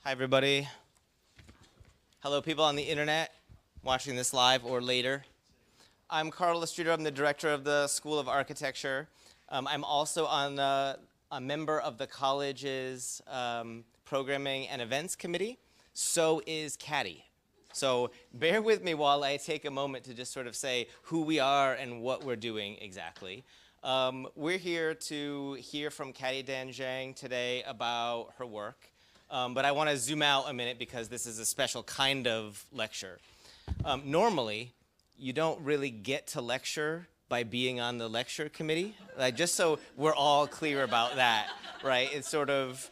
Hi, everybody. Hello, people on the internet watching this live or later. I'm Carl Lestruder. I'm the director of the School of Architecture. I'm also a member of the college's programming and events committee. So is Catty. So bear with me while I take a moment to just sort of say who we are and what we're doing exactly. We're here to hear from Catty Zhang today about her work. But I want to zoom out a minute because this is a special kind of lecture. Normally, you don't really get to lecture by being on the lecture committee. Just so we're all clear about that, right? It's sort of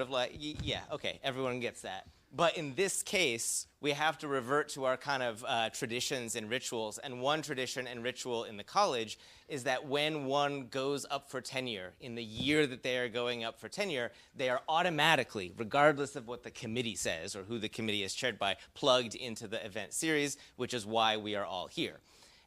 like, yeah, okay, everyone gets that. But in this case, we have to revert to our kind of traditions and rituals. And one tradition and ritual in the college is that when one goes up for tenure, in the year that they are going up for tenure, they are automatically, regardless of what the committee says or who the committee is chaired by, plugged into the event series, which is why we are all here.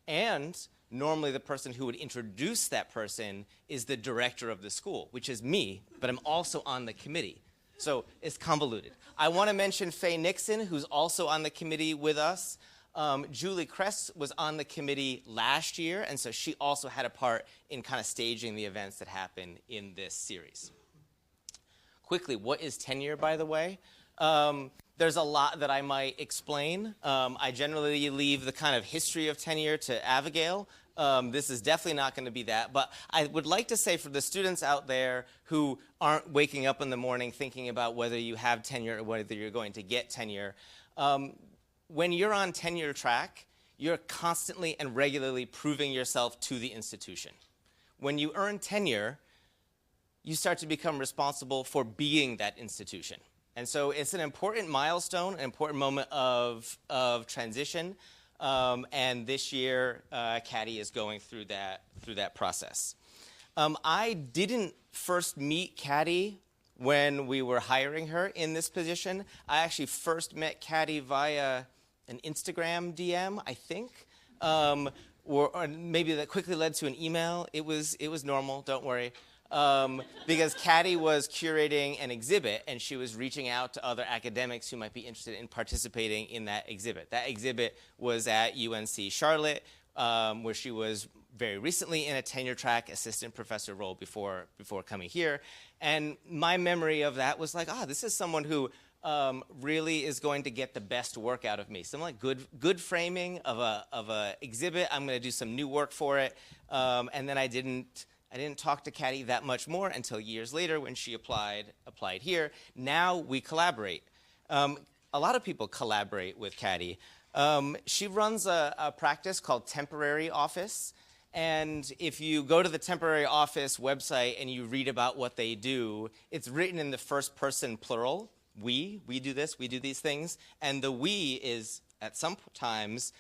And normally the person who would introduce that person is the director of the school, which is me, but I'm also on the committee. So it's convoluted. I want to mention Faye Nixon, who's also on the committee with us. Julie Kress was on the committee last year, and so she also had a part in kind of staging the events that happen in this series. Quickly, what is tenure, by the way? There's a lot that I might explain. I generally leave the kind of history of tenure to Abigail. This is definitely not going to be that, but I would like to say for the students out there who aren't waking up in the morning thinking about whether you have tenure or whether you're going to get tenure, when you're on tenure track, you're constantly and regularly proving yourself to the institution. When you earn tenure, you start to become responsible for being that institution. And so it's an important milestone, an important moment of transition. And this year, Catty is going through that process. I didn't first meet Catty when we were hiring her in this position. I actually first met Catty via an Instagram DM, I think, or maybe that quickly led to an email. It was normal, don't worry. Because Catty was curating an exhibit and she was reaching out to other academics who might be interested in participating in that exhibit. That exhibit was at UNC Charlotte, where she was very recently in a tenure track assistant professor role before coming here. And my memory of that was like, this is someone who really is going to get the best work out of me. Some like good framing of a exhibit. I'm going to do some new work for it. And then I didn't talk to Catty that much more until years later when she applied here. Now we collaborate. A lot of people collaborate with Catty. She runs a practice called Temporary Office. And if you go to the Temporary Office website and you read about what they do, it's written in the first person plural. We do this, we do these things. And the we is, at some times,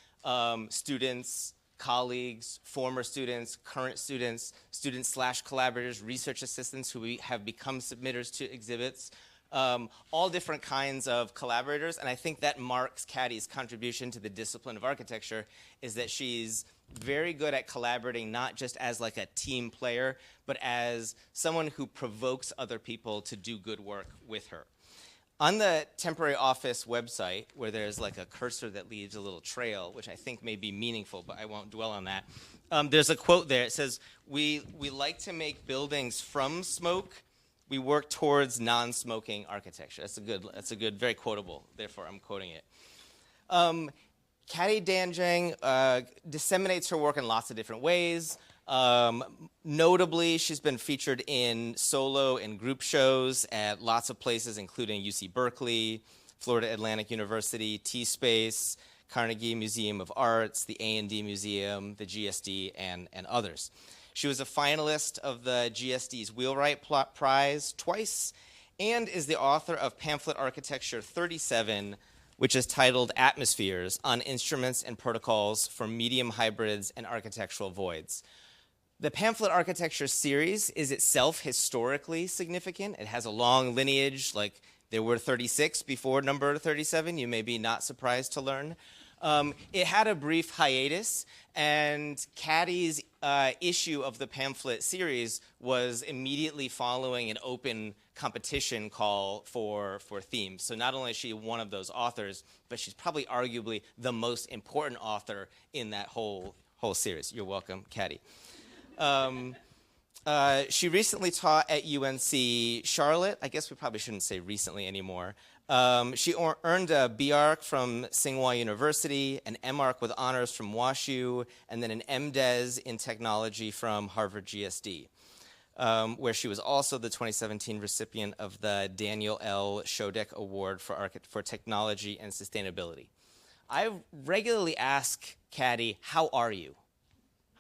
students, colleagues, former students, current students, students/collaborators, research assistants who have become submitters to exhibits, all different kinds of collaborators. And I think that marks Catty's contribution to the discipline of architecture is that she's very good at collaborating, not just as like a team player, but as someone who provokes other people to do good work with her. On the Temporary Office website, where there's like a cursor that leaves a little trail, which I think may be meaningful, but I won't dwell on that, there's a quote there. It says, we like to make buildings from smoke. We work towards non-smoking architecture. That's a good, very quotable, therefore I'm quoting it. Catty Zhang disseminates her work in lots of different ways. Notably, she's been featured in solo and group shows at lots of places, including UC Berkeley, Florida Atlantic University, T-Space, Carnegie Museum of Arts, the A&D Museum, the GSD, and others. She was a finalist of the GSD's Wheelwright Prize twice, and is the author of Pamphlet Architecture 37, which is titled Atmospheres on Instruments and Protocols for Medium Hybrids and Architectural Voids. The Pamphlet Architecture series is itself historically significant. It has a long lineage, like there were 36 before number 37. You may be not surprised to learn. It had a brief hiatus, and Catty's issue of the pamphlet series was immediately following an open competition call for themes. So not only is she one of those authors, but she's probably arguably the most important author in that whole series. You're welcome, Catty. She recently taught at UNC Charlotte. I guess we probably shouldn't say recently anymore. She earned a B.Arch from Tsinghua University, an M.Arch with honors from WashU, and then an MDes in technology from Harvard GSD, where she was also the 2017 recipient of the Daniel L. Shodek Award for Technology and Sustainability. I regularly ask Catty, how are you?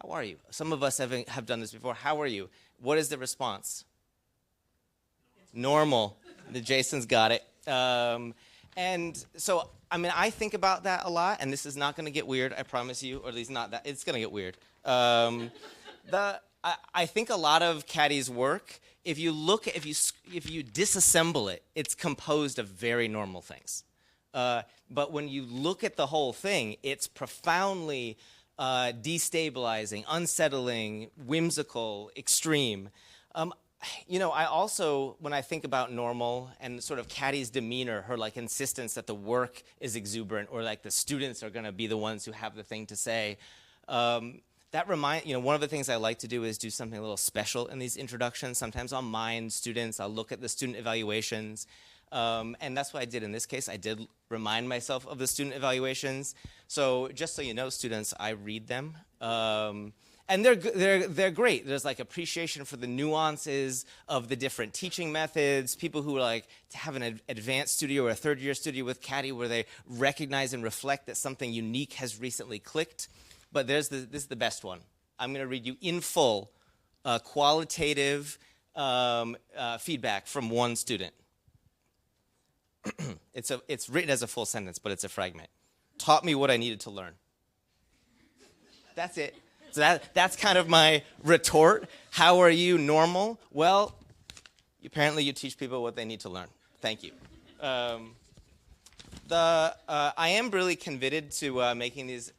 How are you? Some of us have done this before. How are you? What is the response? Normal. Jason's got it. And so, I mean, I think about that a lot, and this is not going to get weird, I promise you, or at least not that. It's going to get weird. I think a lot of Catty's work, if you disassemble it, it's composed of very normal things. But when you look at the whole thing, it's profoundly destabilizing, unsettling, whimsical, extreme. I also, when I think about normal and sort of Catty's demeanor, her like insistence that the work is exuberant or like the students are going to be the ones who have the thing to say, one of the things I like to do is do something a little special in these introductions. Sometimes I'll mind students, I'll look at the student evaluations, and that's what I did in this case. I did remind myself of the student evaluations. So just so you know, students, I read them. And they're great. There's like appreciation for the nuances of the different teaching methods. People who like to have an advanced studio or a third-year studio with Catty where they recognize and reflect that something unique has recently clicked. But this is the best one. I'm going to read you in full qualitative feedback from one student. It's written as a full sentence, but it's a fragment. Taught me what I needed to learn. That's it. So that's kind of my retort. How are you, normal? Well, apparently you teach people what they need to learn. Thank you. I am really committed to making these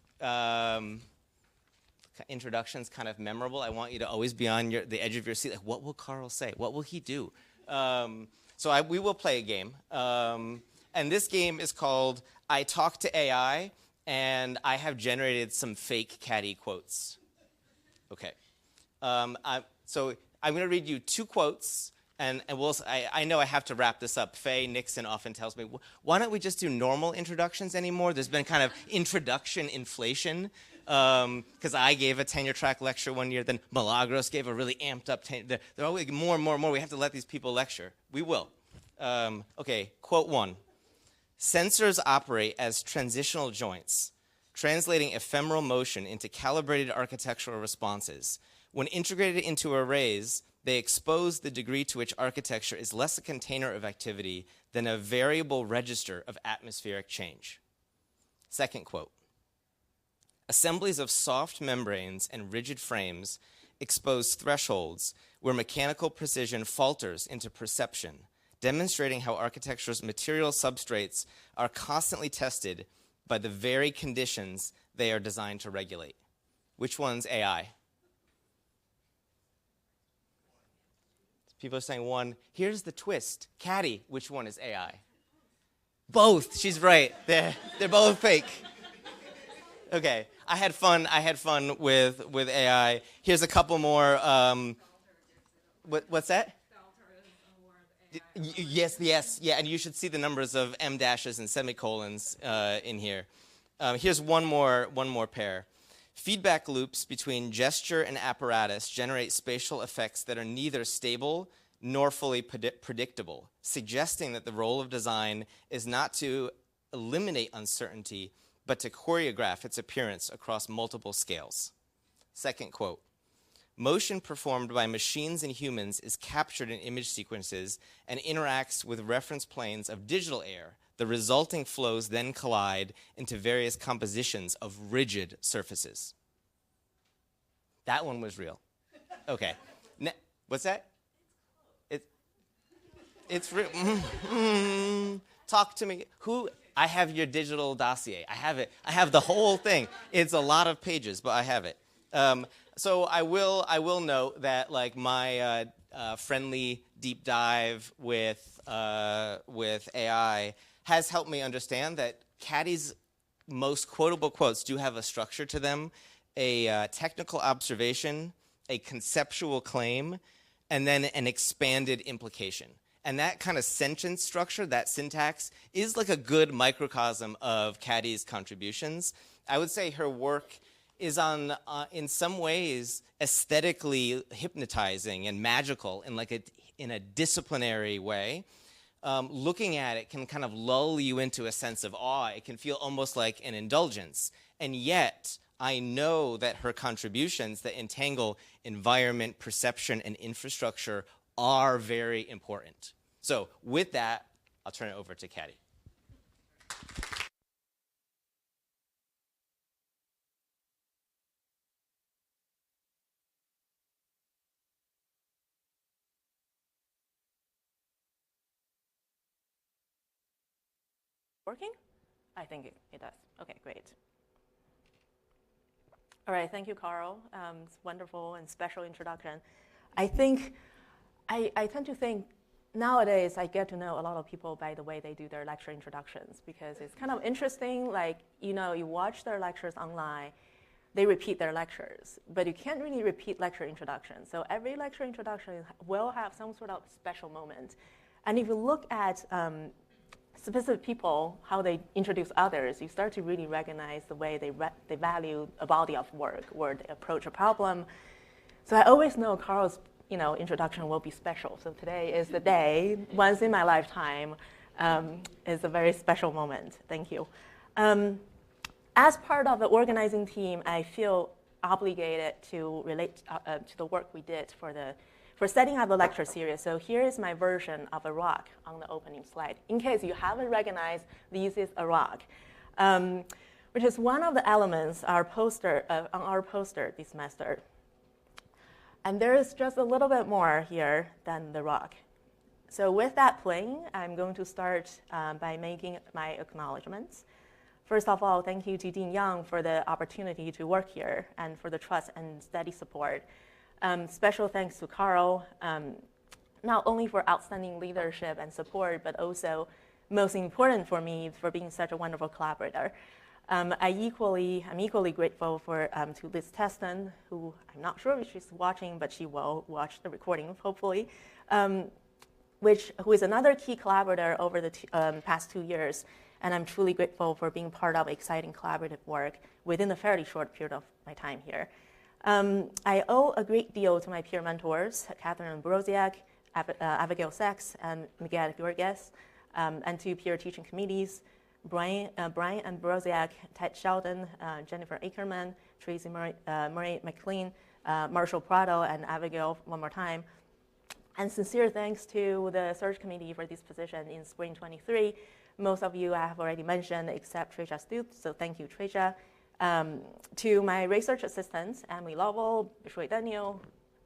introductions kind of memorable. I want you to always be on the edge of your seat. Like, what will Carl say? What will he do? So we will play a game. And this game is called I Talk to AI, and I have generated some fake Catty quotes. Okay. So I'm going to read you two quotes, and I know I have to wrap this up. Faye Nixon often tells me, why don't we just do normal introductions anymore? There's been kind of introduction inflation, because I gave a tenure track lecture one year, then Milagros gave a really amped up tenure. They're always more and more and more. We have to let these people lecture. We will. Okay, quote one. Sensors operate as transitional joints, translating ephemeral motion into calibrated architectural responses. When integrated into arrays, they expose the degree to which architecture is less a container of activity than a variable register of atmospheric change. Second quote. Assemblies of soft membranes and rigid frames expose thresholds where mechanical precision falters into perception, demonstrating how architecture's material substrates are constantly tested by the very conditions they are designed to regulate. Which one's AI? People are saying one. Here's the twist. Catty, which one is AI? Both. She's right. They're both fake. Okay. I had fun with AI. Here's a couple more. What's that? Yes, yeah, and you should see the numbers of M dashes and semicolons in here. Here's one more pair. Feedback loops between gesture and apparatus generate spatial effects that are neither stable nor fully predictable, suggesting that the role of design is not to eliminate uncertainty, but to choreograph its appearance across multiple scales. Second quote. Motion performed by machines and humans is captured in image sequences and interacts with reference planes of digital air. The resulting flows then collide into various compositions of rigid surfaces. That one was real. Okay. What's that? It's real. Talk to me. Who? I have your digital dossier. I have it. I have the whole thing. It's a lot of pages, but I have it. So I will note that like my friendly deep dive with AI has helped me understand that Catty's most quotable quotes do have a structure to them, a technical observation, a conceptual claim, and then an expanded implication. And that kind of sentence structure, that syntax, is like a good microcosm of Catty's contributions. I would say her work is on, in some ways, aesthetically hypnotizing and magical in a disciplinary way. Looking at it can kind of lull you into a sense of awe. It can feel almost like an indulgence. And yet, I know that her contributions that entangle environment, perception, and infrastructure are very important. So with that, I'll turn it over to Catty. Working? I think it does. Okay, great. All right, thank you, Carl. It's wonderful and special introduction. I think, I tend to think nowadays I get to know a lot of people by the way they do their lecture introductions because it's kind of interesting, like, you watch their lectures online, they repeat their lectures, but you can't really repeat lecture introductions. So every lecture introduction will have some sort of special moment. And if you look at specific people, how they introduce others, you start to really recognize the way they value a body of work or they approach a problem. So I always know Carl's introduction will be special. So today is the day, once in my lifetime, is a very special moment. Thank you. As part of the organizing team, I feel obligated to relate to the work we did for setting up the lecture series. So here is my version of a rock on the opening slide. In case you haven't recognized, this is a rock, which is one of the elements on our poster this semester. And there is just a little bit more here than the rock. So with that playing, I'm going to start by making my acknowledgments. First of all, thank you to Dean Young for the opportunity to work here and for the trust and steady support. Special thanks to Carl, not only for outstanding leadership and support, but also, most important for me, for being such a wonderful collaborator. I'm equally grateful to Liz Teston, who I'm not sure if she's watching, but she will watch the recording, hopefully, who is another key collaborator over the past 2 years. And I'm truly grateful for being part of exciting collaborative work within a fairly short period of my time here. I owe a great deal to my peer mentors, Catherine Broziak, Abigail Sachs, and Miguel Gurgues, and to peer teaching committees, Brian and Broziak, Ted Sheldon, Jennifer Ackerman, Tracy Murray McLean, Marshall Prado, and Abigail one more time. And sincere thanks to the search committee for this position in spring 23. Most of you I have already mentioned, except Tricia Stoops, so thank you, Tricia. To my research assistants, Emily Lovell, Bishoy Daniel,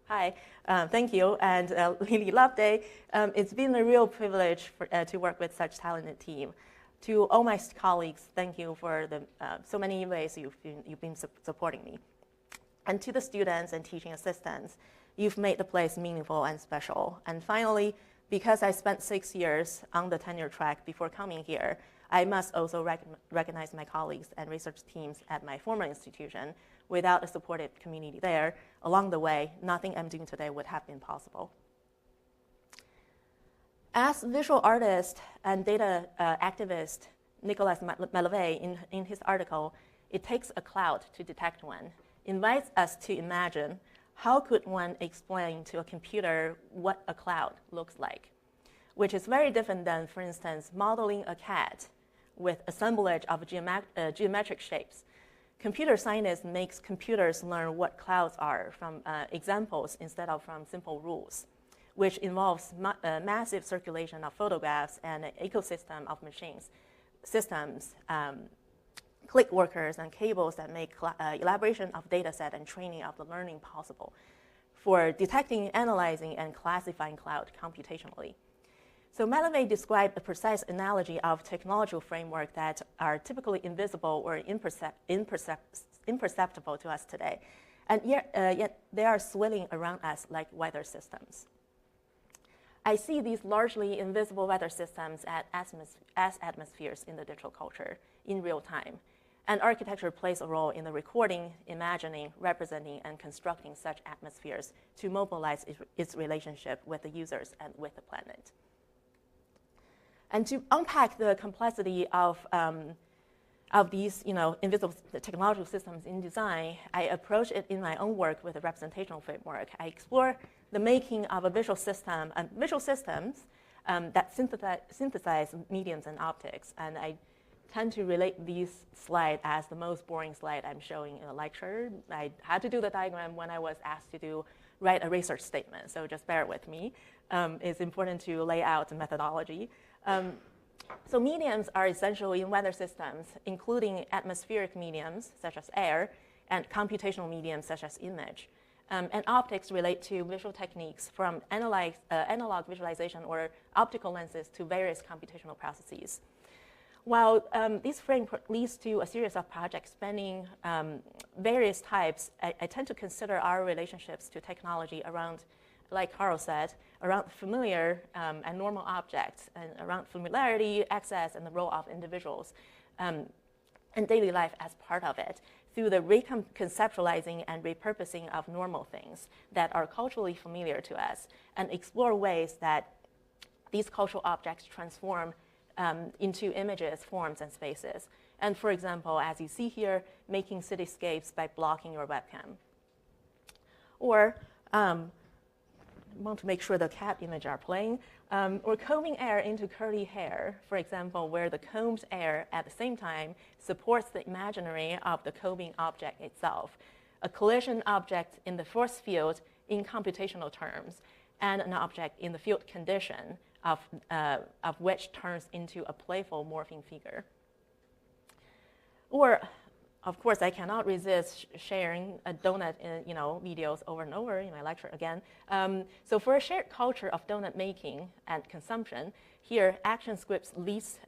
hi, thank you, and Lily Loveday. It's been a real privilege to work with such a talented team. To all my colleagues, thank you for the so many ways you've been supporting me. And to the students and teaching assistants, you've made the place meaningful and special. And finally, because I spent 6 years on the tenure track before coming here, I must also recognize my colleagues and research teams at my former institution. Without a supportive community there, along the way, nothing I'm doing today would have been possible. As visual artist and data activist Nicolas Malevey, in his article, "It Takes a Cloud to Detect One," invites us to imagine how could one explain to a computer what a cloud looks like, which is very different than, for instance, modeling a cat with assemblage of geometric shapes. Computer science makes computers learn what clouds are from examples instead of from simple rules, which involves massive circulation of photographs and an ecosystem of machines, systems, click workers, and cables that make elaboration of data set and training of the learning possible for detecting, analyzing, and classifying cloud computationally. So Malavey described a precise analogy of technological framework that are typically invisible or imperceptible to us today, and yet they are swirling around us like weather systems. I see these largely invisible weather systems as atmospheres in the digital culture in real time. And architecture plays a role in the recording, imagining, representing, and constructing such atmospheres to mobilize its relationship with the users and with the planet. And to unpack the complexity of these invisible technological systems in design, I approach it in my own work with a representational framework. I explore the making of a visual system and visual systems that synthesize mediums and optics. And I tend to relate this slide as the most boring slide I'm showing in a lecture. I had to do the diagram when I was asked to write a research statement, so just bear with me. It's important to lay out the methodology. So mediums are essential in weather systems, including atmospheric mediums, such as air, and computational mediums, such as image. And optics relate to visual techniques from analog visualization or optical lenses to various computational processes. While this framework leads to a series of projects spanning various types, I tend to consider our relationships to technology around, like Carl said, around familiar and normal objects, and around familiarity, access, and the role of individuals and daily life as part of it, through the reconceptualizing and repurposing of normal things that are culturally familiar to us, and explore ways that these cultural objects transform into images, forms, and spaces. And for example, as you see here, making cityscapes by blocking your webcam. Or want to make sure the cat image are playing, or combing air into curly hair, for example, where the combed air at the same time supports the imaginary of the combing object itself, a collision object in the force field in computational terms, and an object in the field condition of which turns into a playful morphing figure. Or, of course, I cannot resist sharing a donut videos over and over in my lecture again. So for a shared culture of donut making and consumption, here action scripts leads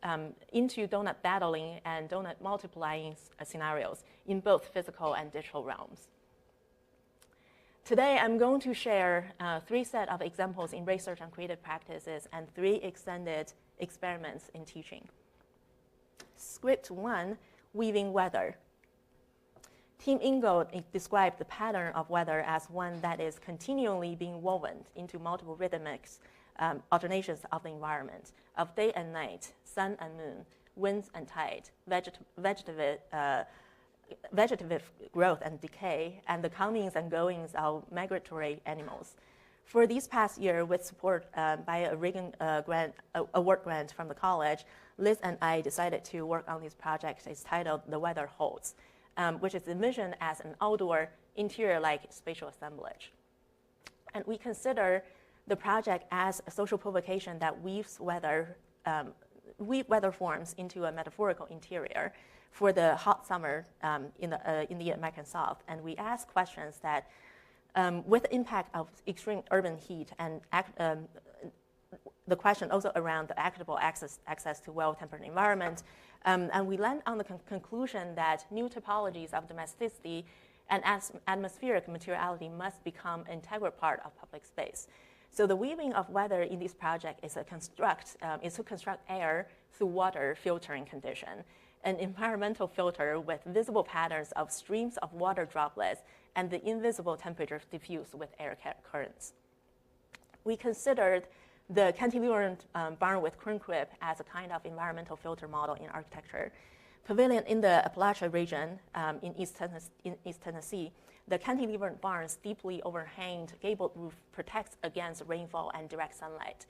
into donut battling and donut multiplying scenarios in both physical and digital realms. Today, I'm going to share 3 sets of examples in research and creative practices and 3 extended experiments in teaching. Script 1, weaving weather. Team Ingold described the pattern of weather as one that is continually being woven into multiple rhythmic alternations of the environment, of day and night, sun and moon, winds and tide, vegetative growth and decay, and the comings and goings of migratory animals. For this past year, with support by a Reagan award grant from the college, Liz and I decided to work on this project. It's titled The Weather Holds, which is envisioned as an outdoor interior-like spatial assemblage. And we consider the project as a social provocation that weaves weather forms into a metaphorical interior for the hot summer in the American South. And we ask questions that, with the impact of extreme urban heat and the question also around the equitable access to well-tempered environment, and we land on the conclusion that new topologies of domesticity and atmospheric materiality must become an integral part of public space. So the weaving of weather in this project is to construct air through water filtering condition, an environmental filter with visible patterns of streams of water droplets and the invisible temperature diffused with air currents. We considered the cantilever barn with corn crib as a kind of environmental filter model in architecture. Pavilion in the Appalachia region in East Tennessee, the cantilever barn's deeply overhanged gabled roof protects against rainfall and direct sunlight.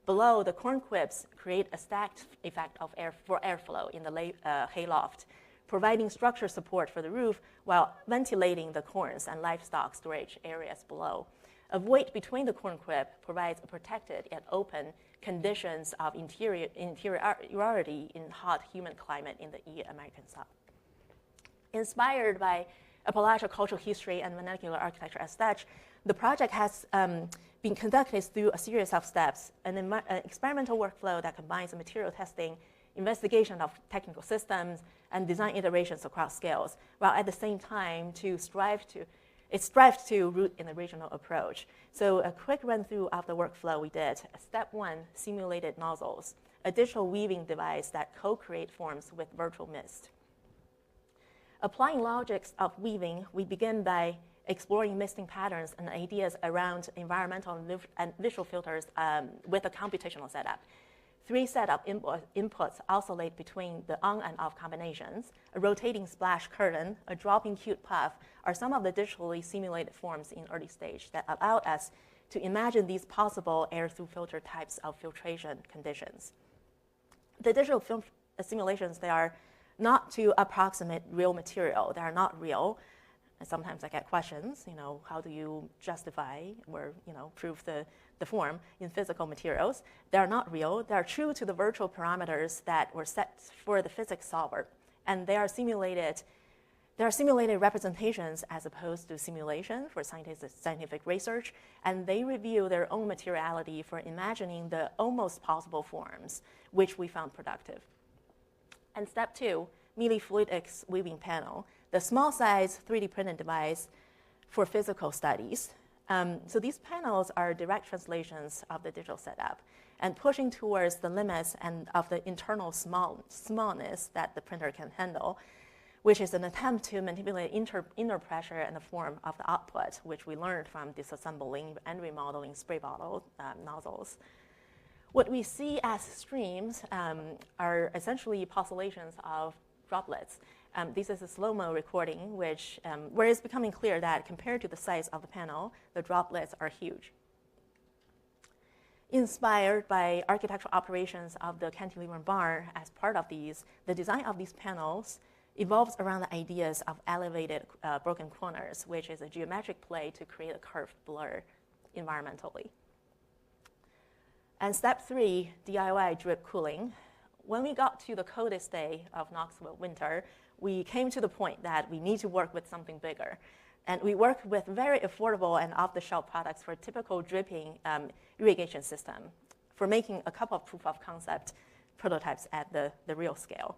Below, the corn cribs create a stacked effect of airflow in the hayloft, providing structure support for the roof while ventilating the corns and livestock storage areas below. A void between the corn crib provides a protected yet open conditions of interiority in hot, humid climate in the American South. Inspired by Appalachia cultural history and vernacular architecture as such, the project has being conducted through a series of steps, an experimental workflow that combines material testing, investigation of technical systems, and design iterations across scales, while at the same time it strives to root in a regional approach. So a quick run through of the workflow we did. Step 1, simulated nozzles, a digital weaving device that co-create forms with virtual mist. Applying logics of weaving, we begin by exploring misting patterns and ideas around environmental and visual filters with a computational setup. 3 setup inputs oscillate between the on and off combinations. A rotating splash curtain, a dropping cute puff are some of the digitally simulated forms in early stage that allow us to imagine these possible air-through filter types of filtration conditions. The digital simulations, they are not to approximate real material. They are not real. And sometimes I get questions, how do you justify or, prove the form in physical materials? They are not real. They are true to the virtual parameters that were set for the physics solver. And they are simulated representations as opposed to simulation for scientific research, and they reveal their own materiality for imagining the almost possible forms, which we found productive. And step 2, millifluidics weaving panel, the small size 3D printed device for physical studies. So these panels are direct translations of the digital setup and pushing towards the limits and of the internal smallness that the printer can handle, which is an attempt to manipulate inner pressure and the form of the output, which we learned from disassembling and remodeling spray bottle nozzles. What we see as streams are essentially postulations of droplets. This is a slow-mo recording, where it's becoming clear that compared to the size of the panel, the droplets are huge. Inspired by architectural operations of the cantilever bar as part of these, the design of these panels evolves around the ideas of elevated broken corners, which is a geometric play to create a curved blur environmentally. And step 3, DIY drip cooling. When we got to the coldest day of Knoxville winter, we came to the point that we need to work with something bigger. And we worked with very affordable and off-the-shelf products for typical dripping irrigation system for making a couple of proof of concept prototypes at the real scale.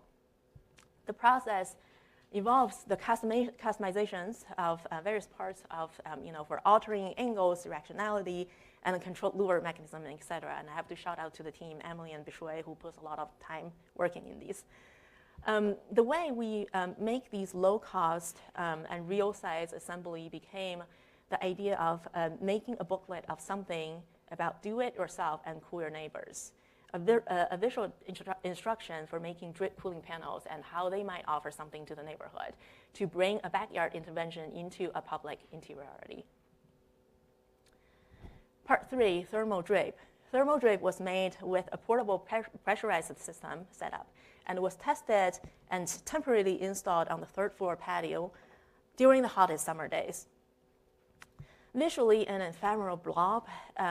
The process involves the customizations of various parts of, for altering angles, directionality, and a controlled lure mechanism, et cetera. And I have to shout out to the team, Emily and Bishui, who puts a lot of time working in these. The way we make these low-cost and real-size assembly became the idea of making a booklet of something about do-it-yourself and cool your neighbors. A visual instruction for making drip cooling panels and how they might offer something to the neighborhood to bring a backyard intervention into a public interiority. Part 3, thermal drape. Thermal drape was made with a portable pressurized system setup and was tested and temporarily installed on the 3rd floor patio during the hottest summer days. Visually an ephemeral blob,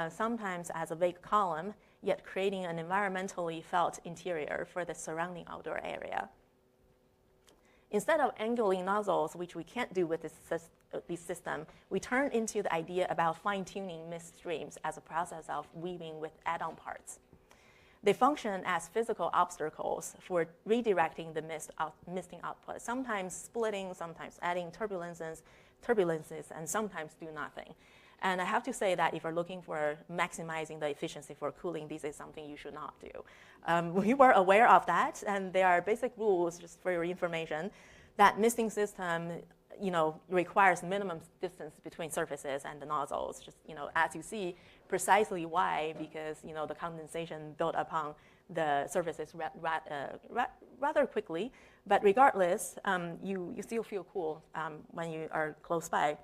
sometimes as a vague column, yet creating an environmentally felt interior for the surrounding outdoor area. Instead of angling nozzles, which we can't do with this system, we turned into the idea about fine-tuning mist streams as a process of weaving with add-on parts. They function as physical obstacles for redirecting the misting output, sometimes splitting, sometimes adding turbulences, and sometimes do nothing. And I have to say that if you're looking for maximizing the efficiency for cooling, this is something you should not do. We were aware of that, and there are basic rules, just for your information, that misting system requires minimum distance between surfaces and the nozzles, just as you see, precisely why, because the condensation built upon the surfaces rather quickly. But regardless, you still feel cool when you are close by.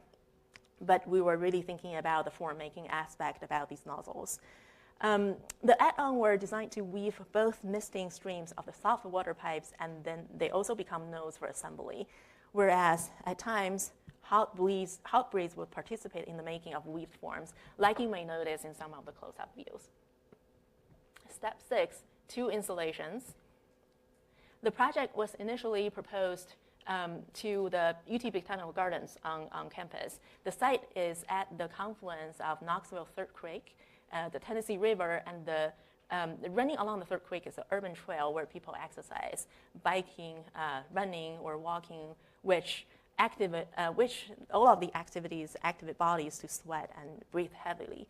But we were really thinking about the form-making aspect about these nozzles. The add-on were designed to weave both misting streams of the soft water pipes, and then they also become nodes for assembly. Whereas at times, hot breeze would participate in the making of weaved forms, like you may notice in some of the close-up views. Step 6, 2 installations. The project was initially proposed to the UT Botanical Gardens on campus. The site is at the confluence of Knoxville Third Creek, the Tennessee River, and running along the Third Creek is an urban trail where people exercise, biking, running, or walking, which all of the activities activate bodies to sweat and breathe heavily.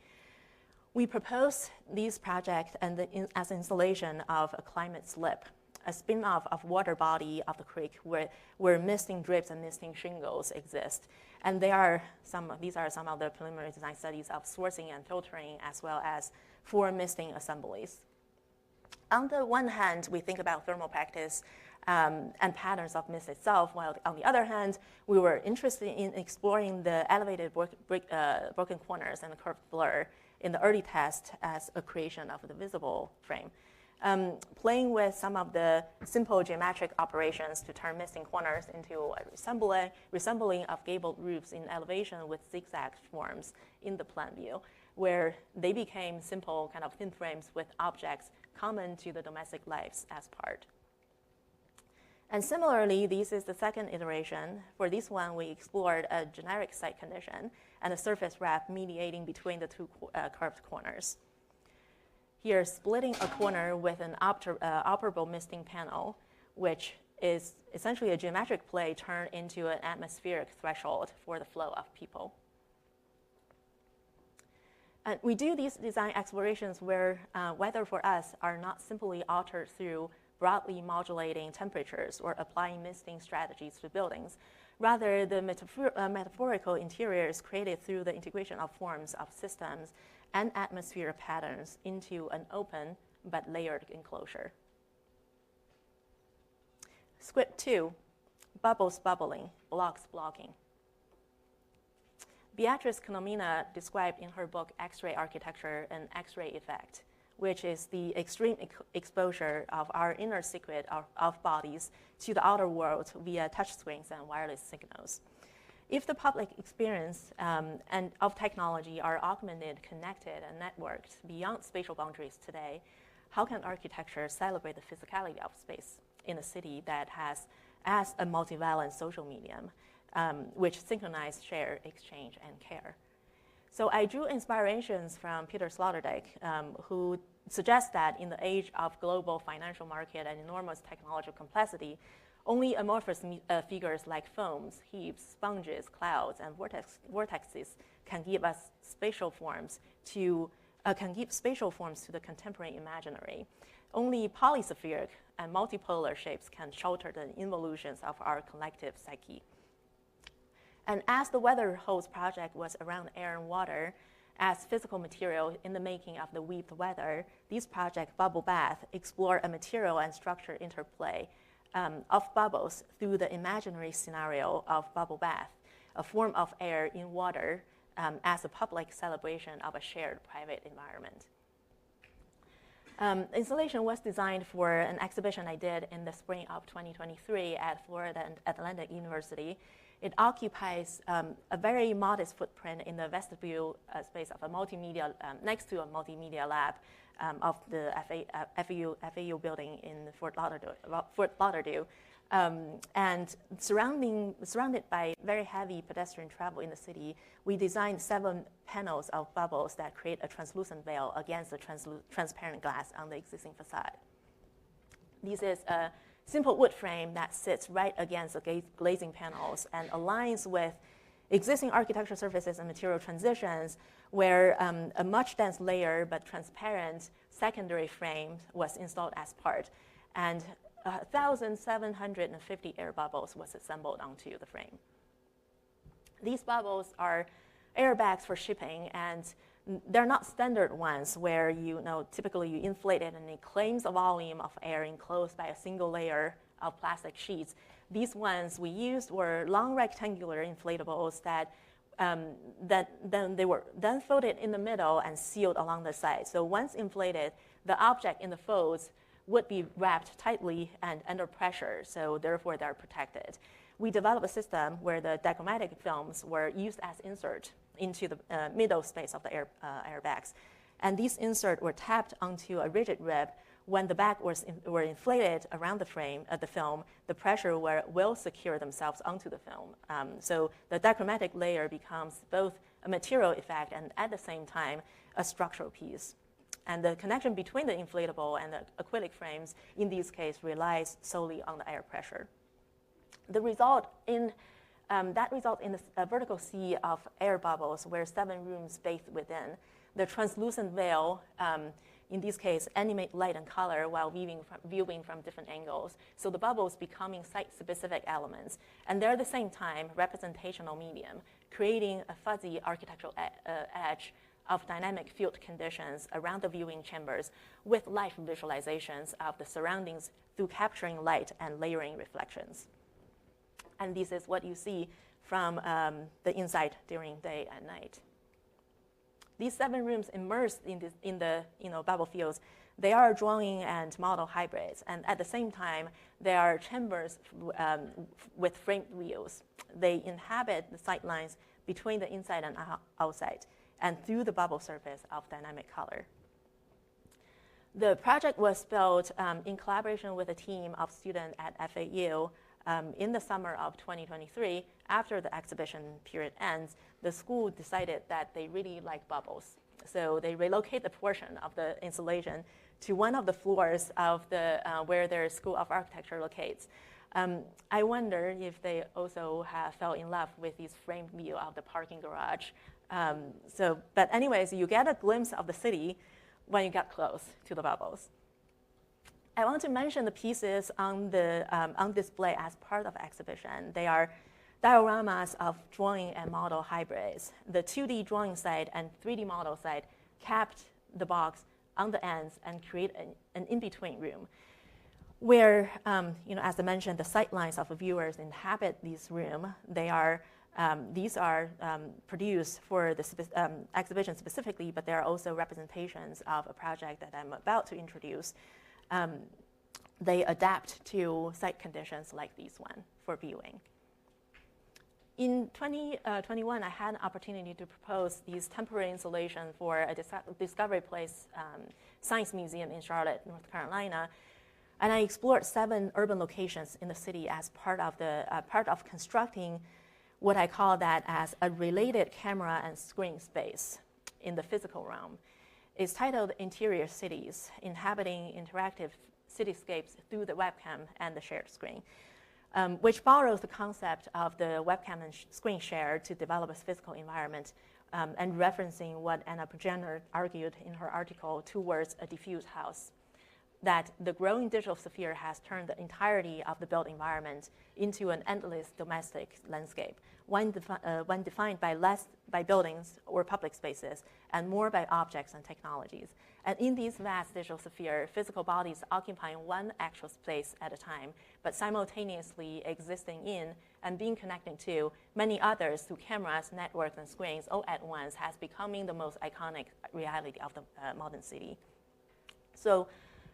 We propose these projects as an installation of a climate slip, a spin-off of water body of the creek where misting drips and misting shingles exist. And these are some of the preliminary design studies of sourcing and filtering, as well as 4 misting assemblies. On the one hand, we think about thermal practice and patterns of mist itself, while on the other hand, we were interested in exploring the elevated broken corners and curved blur in the early test as a creation of the visible frame. Playing with some of the simple geometric operations to turn misting corners into a resembling of gabled roofs in elevation with zigzag forms in the plan view, where they became simple kind of thin frames with objects common to the domestic lives as part. And similarly, this is the second iteration. For this one, we explored a generic site condition and a surface wrap mediating between the 2 curved corners. Here, splitting a corner with an operable misting panel, which is essentially a geometric play turned into an atmospheric threshold for the flow of people. And we do these design explorations where weather for us are not simply altered through broadly modulating temperatures or applying misting strategies to buildings. Rather, the metaphorical interior is created through the integration of forms of systems and atmosphere patterns into an open but layered enclosure. Script 2, bubbles bubbling, blocks blocking. Beatrice Konomina described in her book X-ray Architecture an X-ray effect, which is the extreme exposure of our inner secret of bodies to the outer world via touchscreens and wireless signals. If the public experience and of technology are augmented, connected, and networked beyond spatial boundaries today, how can architecture celebrate the physicality of space in a city that has as a multivalent social medium, which synchronize, share, exchange, and care? So I drew inspirations from Peter Sloterdijk, who suggests that in the age of global financial market and enormous technological complexity, only amorphous figures like foams, heaps, sponges, clouds, and vortexes can give us spatial forms to the contemporary imaginary. Only polyspheric and multipolar shapes can shelter the involutions of our collective psyche. And as the Weather Hose project was around air and water as physical material in the making of the weaved weather, these projects, Bubble Bath, explore a material and structure interplay of bubbles through the imaginary scenario of bubble bath, a form of air in water as a public celebration of a shared private environment. Installation was designed for an exhibition I did in the spring of 2023 at Florida Atlantic University. It occupies a very modest footprint in the vestibule space of a multimedia, next to a multimedia lab of the FAU building in Fort Lauderdale. And surrounded by very heavy pedestrian travel in the city, we designed 7 panels of bubbles that create a translucent veil against the transparent glass on the existing facade. This is a simple wood frame that sits right against the glazing panels and aligns with existing architectural surfaces and material transitions, where a much dense layer but transparent secondary frame was installed as part, and 1,750 air bubbles was assembled onto the frame. These bubbles are airbags for shipping, and they're not standard ones where typically you inflate it and it claims a volume of air enclosed by a single layer of plastic sheets. These ones we used were long rectangular inflatables that they were then folded in the middle and sealed along the side. So once inflated, the object in the folds would be wrapped tightly and under pressure, so therefore they're protected. We developed a system where the dichromatic films were used as insert into the middle space of the airbags. And these inserts were tapped onto a rigid rib when the back were inflated around the film, the pressure will secure themselves onto the film. So the dichromatic layer becomes both a material effect and at the same time a structural piece. And the connection between the inflatable and the acrylic frames in this case relies solely on the air pressure. The result in that results in a vertical sea of air bubbles where 7 rooms bathe within. The translucent veil, in this case, animate light and color while viewing from different angles. So the bubbles becoming site-specific elements. And they're at the same time representational medium, creating a fuzzy architectural edge of dynamic field conditions around the viewing chambers with live visualizations of the surroundings through capturing light and layering reflections. And this is what you see from the inside during day and night. These 7 rooms immersed in the bubble fields, they are drawing and model hybrids. And at the same time, they are chambers with framed wheels. They inhabit the sight lines between the inside and outside and through the bubble surface of dynamic color. The project was built in collaboration with a team of students at FAU. In the summer of 2023, after the exhibition period ends, the school decided that they really like bubbles. So they relocate a portion of the installation to one of the floors of where their School of Architecture locates. I wonder if they also fell in love with this framed view of the parking garage. But anyways, you get a glimpse of the city when you get close to the bubbles. I want to mention the pieces on display as part of the exhibition. They are dioramas of drawing and model hybrids. The 2D drawing side and 3D model side capped the box on the ends and create an in-between room where, as I mentioned, the sight lines of the viewers inhabit this room. These are produced for the exhibition specifically, but they are also representations of a project that I'm about to introduce. They adapt to site conditions like this one for viewing. In 2021, I had an opportunity to propose these temporary installation for a Discovery Place Science Museum in Charlotte, North Carolina. And I explored 7 urban locations in the city as part of constructing what I call that as a related camera and screen space in the physical realm. It's titled Interior Cities, Inhabiting Interactive Cityscapes Through the Webcam and the Shared Screen, which borrows the concept of the webcam and screen share to develop a physical environment and referencing what Anna Progener argued in her article towards a diffuse house, that the growing digital sphere has turned the entirety of the built environment into an endless domestic landscape, one defined by less by buildings or public spaces and more by objects and technologies. And in these vast digital sphere, physical bodies occupying one actual space at a time, but simultaneously existing in and being connected to many others through cameras, networks, and screens all at once has becoming the most iconic reality of the modern city. So,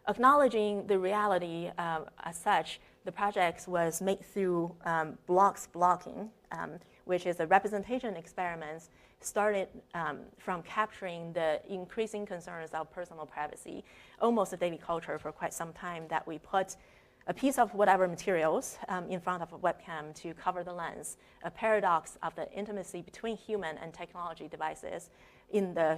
acknowledging the reality as such, the project was made through blocking, which is a representation experiment started from capturing the increasing concerns of personal privacy, almost a daily culture for quite some time, that we put a piece of whatever materials in front of a webcam to cover the lens, a paradox of the intimacy between human and technology devices in the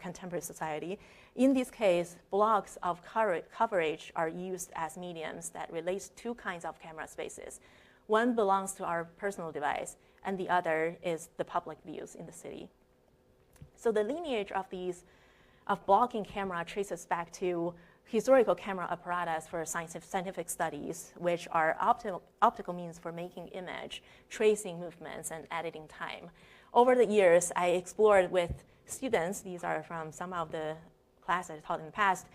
contemporary society. In this case, blocks of coverage are used as mediums that relate two kinds of camera spaces. One belongs to our personal device, and the other is the public views in the city. So the lineage of blocking camera traces back to historical camera apparatus for scientific studies, which are optical means for making image, tracing movements, and editing time. Over the years, I explored with students, these are from some of the classes I taught in the past,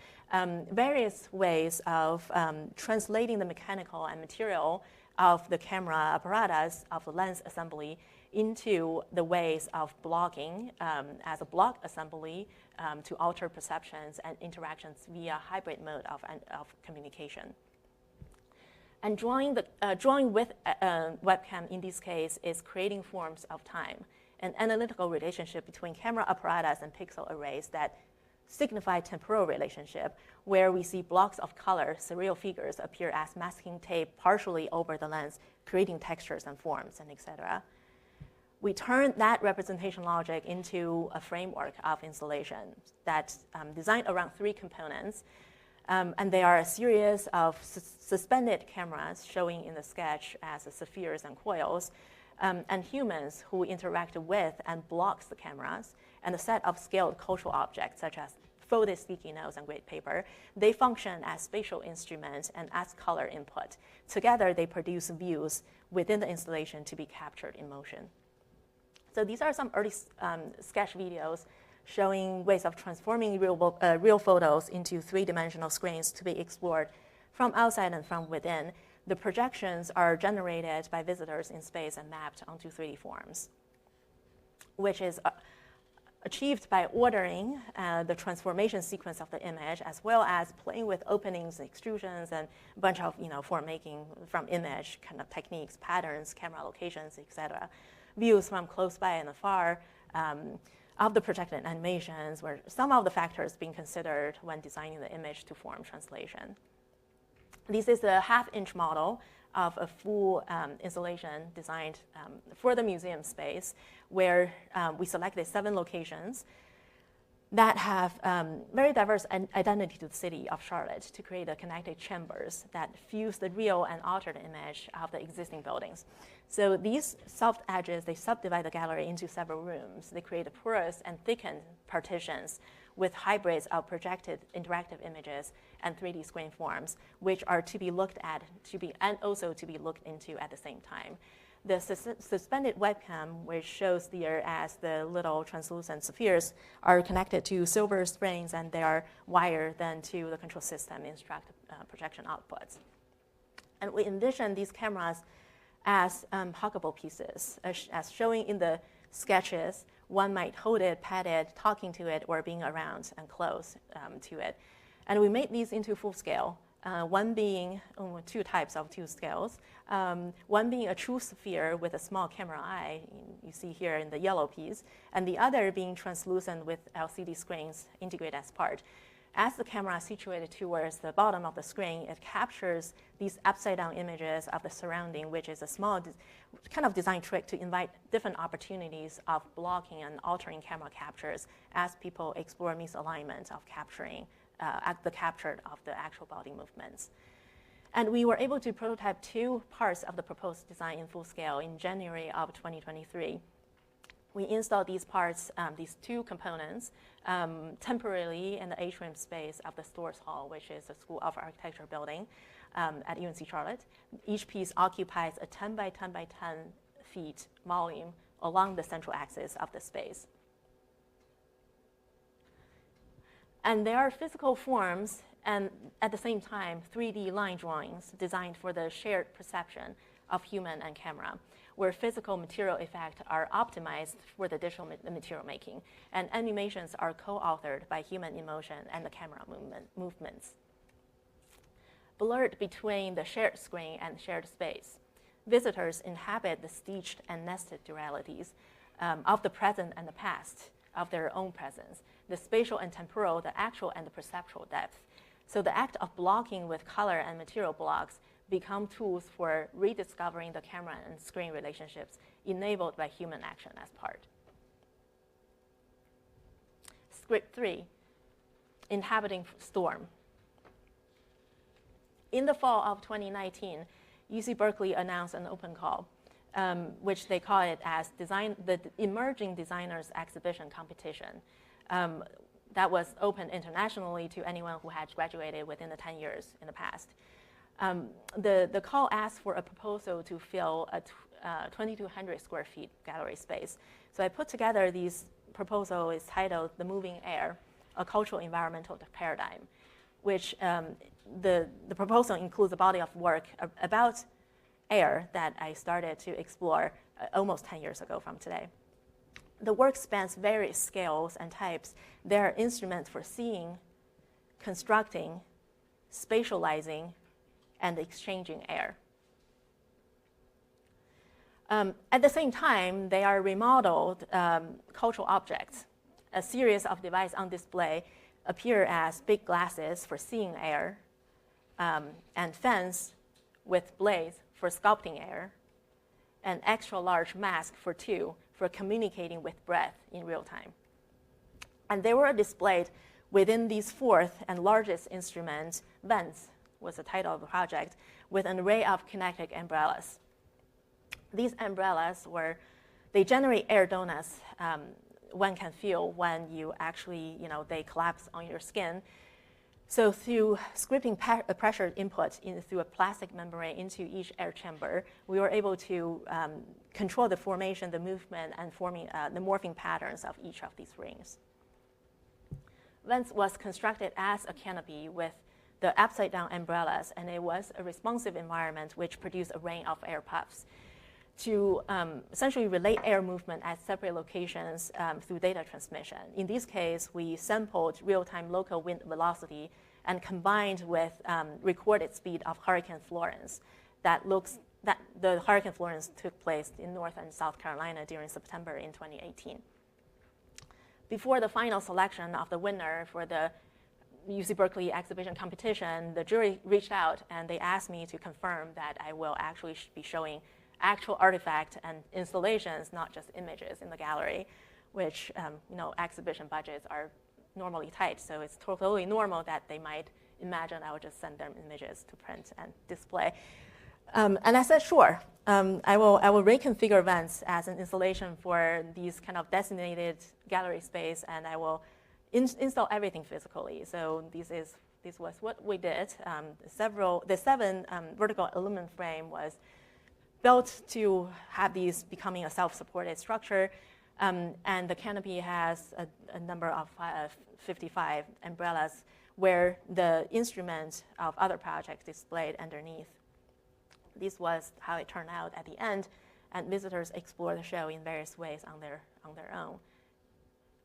various ways of translating the mechanical and material of the camera apparatus, of the lens assembly, into the ways of blocking as a block assembly to alter perceptions and interactions via hybrid mode of communication. And drawing with webcam in this case is creating forms of time, an analytical relationship between camera apparatus and pixel arrays that signify temporal relationship, where we see blocks of color, surreal figures, appear as masking tape partially over the lens, creating textures and forms, and etc. We turn that representation logic into a framework of installation that's designed around 3 components. And they are a series of suspended cameras showing in the sketch as spheres and coils, and humans who interact with and blocks the cameras, and a set of scaled cultural objects such as folded sticky notes and grade paper. They function as spatial instruments and as color input. Together, they produce views within the installation to be captured in motion. So these are some early sketch videos showing ways of transforming real photos into 3-dimensional screens to be explored from outside and from within. The projections are generated by visitors in space and mapped onto 3D forms, which is achieved by ordering the transformation sequence of the image, as well as playing with openings, extrusions, and a bunch of form making from image kind of techniques, patterns, camera locations, etc. Views from close by and afar of the projected animations were some of the factors being considered when designing the image to form translation. This is a half-inch model of a full installation designed for the museum space, where we selected 7 locations that have very diverse identity to the city of Charlotte to create a connected chambers that fuse the real and altered image of the existing buildings. So these soft edges, they subdivide the gallery into several rooms. They create porous and thickened partitions with hybrids of projected interactive images and 3D screen forms, which are to be looked at and also to be looked into at the same time. The suspended webcam, which shows there as the little translucent spheres, are connected to silver springs, and they are wired then to the control system instruct projection outputs. And we envision these cameras as huggable pieces, as showing in the sketches. One might hold it, pat it, talking to it, or being around and close to it. And we made these into full scale. One being 2 types of 2 scales. One being a true sphere with a small camera eye, you see here in the yellow piece, and the other being translucent with LCD screens integrated as part. As the camera is situated towards the bottom of the screen, it captures these upside-down images of the surrounding, which is a small kind of design trick to invite different opportunities of blocking and altering camera captures as people explore misalignment of capturing the capture of the actual body movements. And we were able to prototype 2 parts of the proposed design in full scale in January of 2023. We installed these parts, these 2 components, temporarily in the atrium space of the Stores Hall, which is the School of Architecture building at UNC Charlotte. Each piece occupies a 10 by 10 by 10 feet volume along the central axis of the space. And there are physical forms and at the same time 3D line drawings designed for the shared perception of human and camera, where physical material effects are optimized for the digital material making, and animations are co-authored by human emotion and the camera movements. Blurred between the shared screen and shared space, visitors inhabit the stitched and nested dualities of the present and the past of their own presence, the spatial and temporal, the actual and the perceptual depth. So the act of blocking with color and material blocks become tools for rediscovering the camera and screen relationships enabled by human action as part. Script 3, inhabiting storm. In the fall of 2019, UC Berkeley announced an open call, which they call it as the Emerging Designers Exhibition Competition. That was open internationally to anyone who had graduated within the 10 years in the past. The call asked for a proposal to fill a 2,200 square feet gallery space. So I put together these proposal is titled The Moving Air, a Cultural Environmental Paradigm, which the proposal includes a body of work about air that I started to explore almost 10 years ago from today. The work spans various scales and types. There are instruments for seeing, constructing, spatializing, and exchanging air. At the same time, they are remodeled cultural objects, a series of devices on display appear as big glasses for seeing air, and fans with blades for sculpting air, and extra large mask for two for communicating with breath in real time. And they were displayed within these fourth and largest instruments. Vents was the title of the project, with an array of kinetic umbrellas. These umbrellas they generate air donuts one can feel when you actually, they collapse on your skin. So through scripting pressure input through a plastic membrane into each air chamber, we were able to control the formation, the movement, and forming the morphing patterns of each of these rings. Vents was constructed as a canopy with the upside-down umbrellas, and it was a responsive environment which produced a rain of air puffs to essentially relate air movement at separate locations through data transmission. In this case, we sampled real-time local wind velocity and combined with recorded speed of Hurricane Florence. The Hurricane Florence took place in North and South Carolina during September in 2018. Before the final selection of the winner for the UC Berkeley exhibition competition, the jury reached out and they asked me to confirm that I will actually be showing actual artifacts and installations, not just images in the gallery, which exhibition budgets are normally tight, so it's totally normal that they might imagine I would just send them images to print and display. And I said, sure, I will reconfigure events as an installation for these kind of designated gallery space, and I will install everything physically. So this was what we did. The 7 vertical aluminum frame was built to have these becoming a self-supported structure, and the canopy has a number of 55 umbrellas where the instruments of other projects displayed underneath. This was how it turned out at the end, and visitors explore the show in various ways on their own.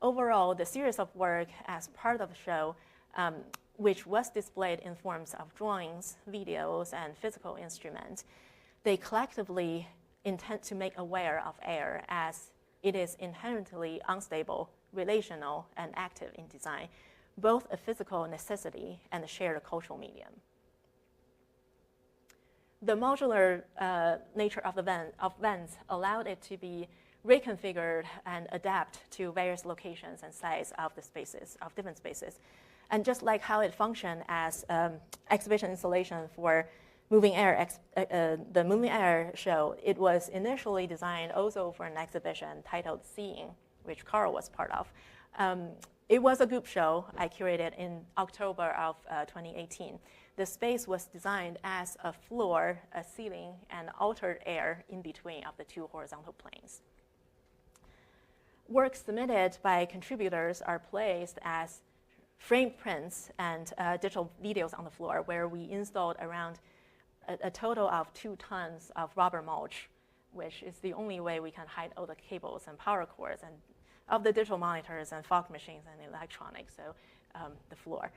Overall, the series of work as part of the show, which was displayed in forms of drawings, videos, and physical instruments, they collectively intend to make aware of air as it is inherently unstable, relational, and active in design, both a physical necessity and a shared cultural medium. The modular nature of vents allowed it to be reconfigured and adapt to various locations and size of different spaces. And just like how it functioned as exhibition installation for Moving Air, the Moving Air show, it was initially designed also for an exhibition titled Seeing, which Carl was part of. It was a group show I curated in October of 2018. The space was designed as a floor, a ceiling, and altered air in between of the two horizontal planes. Works submitted by contributors are placed as framed prints and digital videos on the floor, where we installed around a total of 2 tons of rubber mulch, which is the only way we can hide all the cables and power cords and of the digital monitors and fog machines and electronics, so the floor.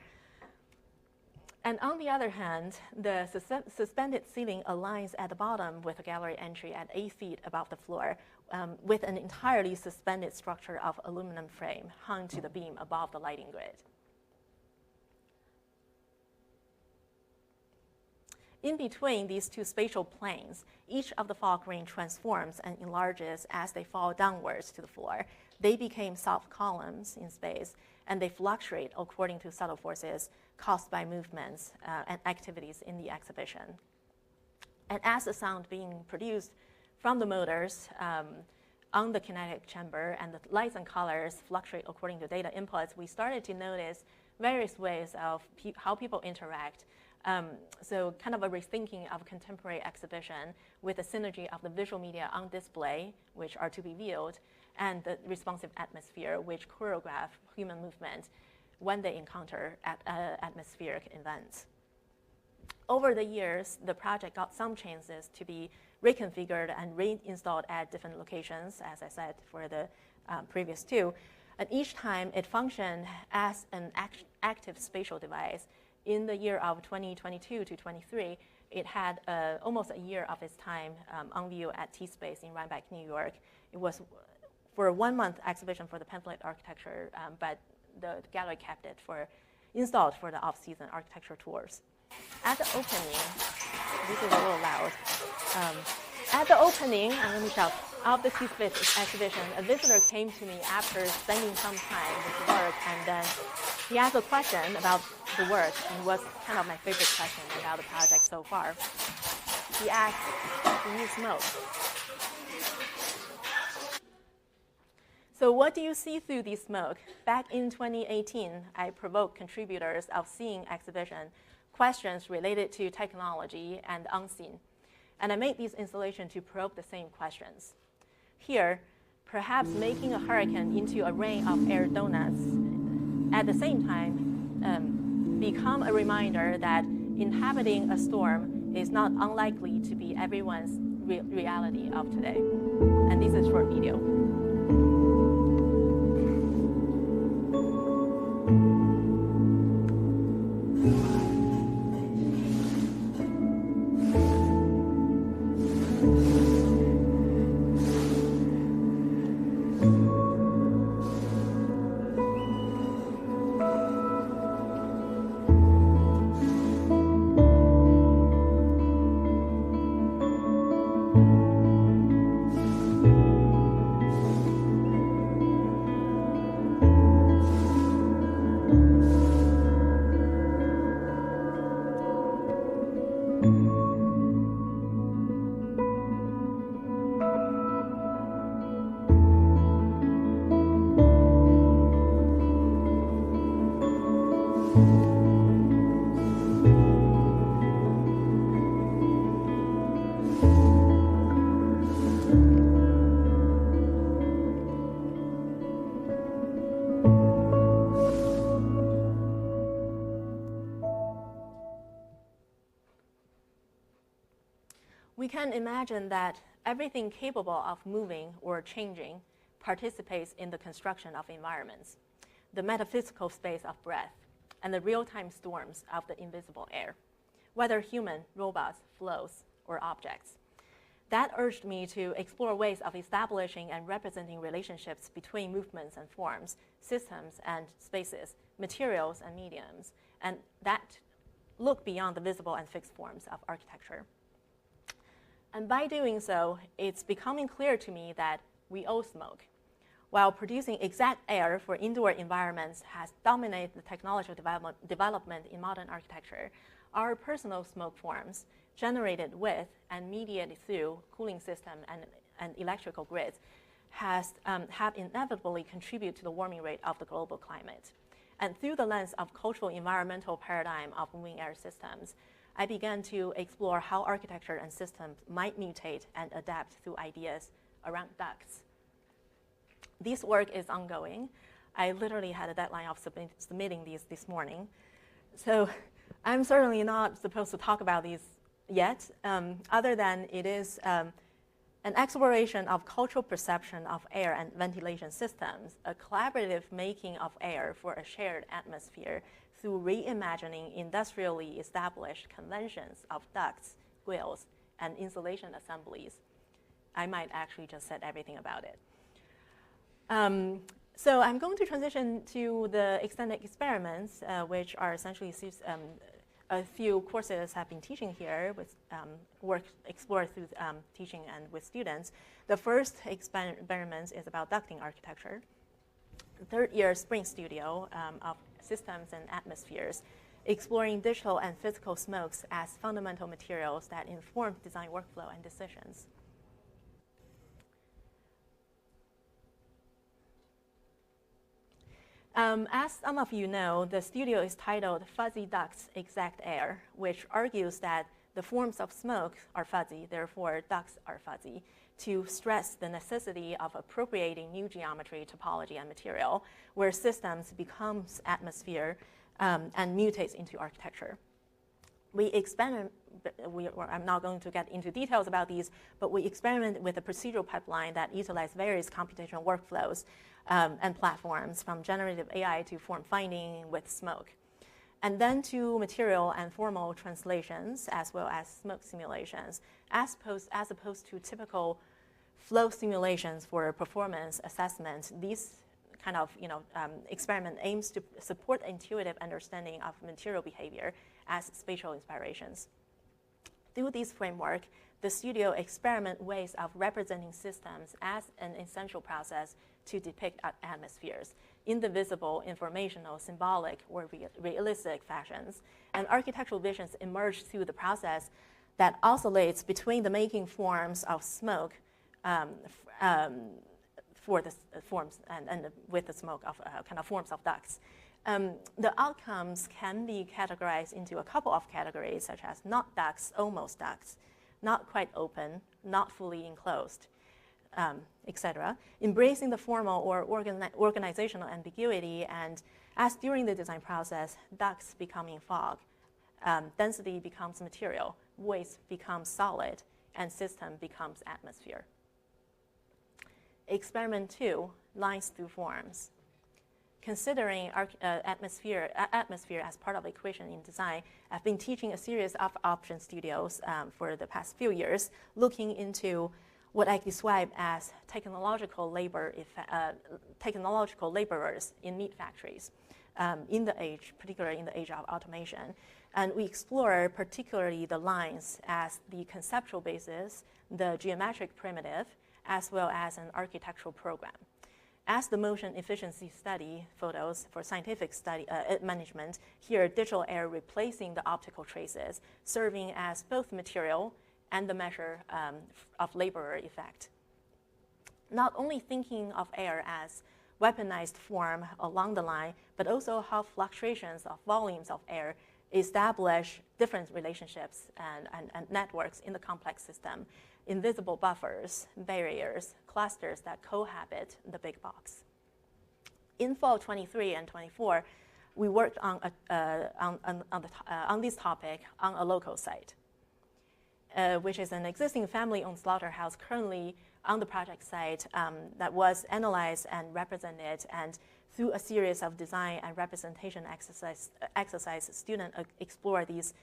And on the other hand, the suspended ceiling aligns at the bottom with a gallery entry at 8 feet above the floor, with an entirely suspended structure of aluminum frame hung to the beam above the lighting grid. In between these two spatial planes, each of the fog ring transforms and enlarges as they fall downwards to the floor. They became soft columns in space, and they fluctuate according to subtle forces caused by movements and activities in the exhibition. And as the sound being produced from the motors on the kinetic chamber and the lights and colors fluctuate according to data inputs, we started to notice various ways of how people interact. So kind of a rethinking of contemporary exhibition with the synergy of the visual media on display, which are to be viewed, and the responsive atmosphere, which choreograph human movement when they encounter atmospheric events. Over the years, the project got some chances to be reconfigured and reinstalled at different locations, as I said, for the previous 2. And each time it functioned as an active spatial device. In the year of 2022 to 23, it had almost a year of its time on view at T-Space in Rhinebeck, New York. It was for a 1-month exhibition for the pamphlet architecture, but the gallery kept it installed for the off-season architecture tours. At the opening, this is a little loud. At the opening, I'm going to shout, of the C5 exhibition, a visitor came to me after spending some time with the work, and then he asked a question about the work, and it was kind of my favorite question about the project so far. He asked, do you smoke? So what do you see through the smoke? Back in 2018, I provoked contributors of Seeing exhibition questions related to technology and unseen. And I made these installations to probe the same questions. Here, perhaps making a hurricane into a rain of air donuts, at the same time, become a reminder that inhabiting a storm is not unlikely to be everyone's reality of today. And this is short video. We can imagine that everything capable of moving or changing participates in the construction of environments, the metaphysical space of breath, and the real-time storms of the invisible air, whether human, robots, flows, or objects. That urged me to explore ways of establishing and representing relationships between movements and forms, systems and spaces, materials and mediums, and that look beyond the visible and fixed forms of architecture. And by doing so, it's becoming clear to me that we all smoke. While producing exact air for indoor environments has dominated the technological development in modern architecture, our personal smoke forms, generated with and mediated through cooling system and electrical grids, have inevitably contributed to the warming rate of the global climate. And through the lens of cultural environmental paradigm of moving air systems, I began to explore how architecture and systems might mutate and adapt through ideas around ducts. This work is ongoing. I literally had a deadline of submitting these this morning. So I'm certainly not supposed to talk about these yet, other than it is an exploration of cultural perception of air and ventilation systems, a collaborative making of air for a shared atmosphere through reimagining industrially established conventions of ducts, grills, and insulation assemblies. I might actually just said everything about it. So I'm going to transition to the extended experiments, which are essentially a few courses I've been teaching here with work explored through teaching and with students. The first experiment is about ducting architecture. The third year spring studio of systems and atmospheres, exploring digital and physical smokes as fundamental materials that inform design workflow and decisions. As some of you know, the studio is titled Fuzzy Ducts, Exact Air, which argues that the forms of smoke are fuzzy, therefore ducts are fuzzy, to stress the necessity of appropriating new geometry, topology, and material, where systems becomes atmosphere and mutates into architecture. I'm not going to get into details about these, but we experiment with a procedural pipeline that utilizes various computational workflows and platforms, from generative AI to form finding with smoke, and then to material and formal translations, as well as smoke simulations, as opposed to typical flow simulations for performance assessment. These kind of experiment aims to support intuitive understanding of material behavior as spatial inspirations. Through this framework, the studio experiment ways of representing systems as an essential process to depict atmospheres in the visible, informational, symbolic, or realistic fashions. And architectural visions emerge through the process that oscillates between the making forms of smoke for the forms and with the smoke of kind of forms of ducts. The outcomes can be categorized into a couple of categories, such as not ducts, almost ducts, not quite open, not fully enclosed, etc. Embracing the formal or organizational ambiguity, and as during the design process, ducts becoming fog, density becomes material, voice becomes solid, and system becomes atmosphere. Experiment 2, lines through forms. Considering atmosphere as part of the equation in design, I've been teaching a series of option studios for the past few years, looking into what I describe as technological laborers in meat factories particularly in the age of automation. And we explore particularly the lines as the conceptual basis, the geometric primitive, as well as an architectural program. As the motion efficiency study photos for scientific study management, here digital air replacing the optical traces, serving as both material and the measure of laborer effect. Not only thinking of air as weaponized form along the line, but also how fluctuations of volumes of air establish different relationships and networks in the complex system, invisible buffers, barriers, clusters that cohabit the big box. In fall 23 and 24, we worked on this topic on a local site, which is an existing family-owned slaughterhouse currently on the project site that was analyzed and represented, and through a series of design and representation exercise students explore these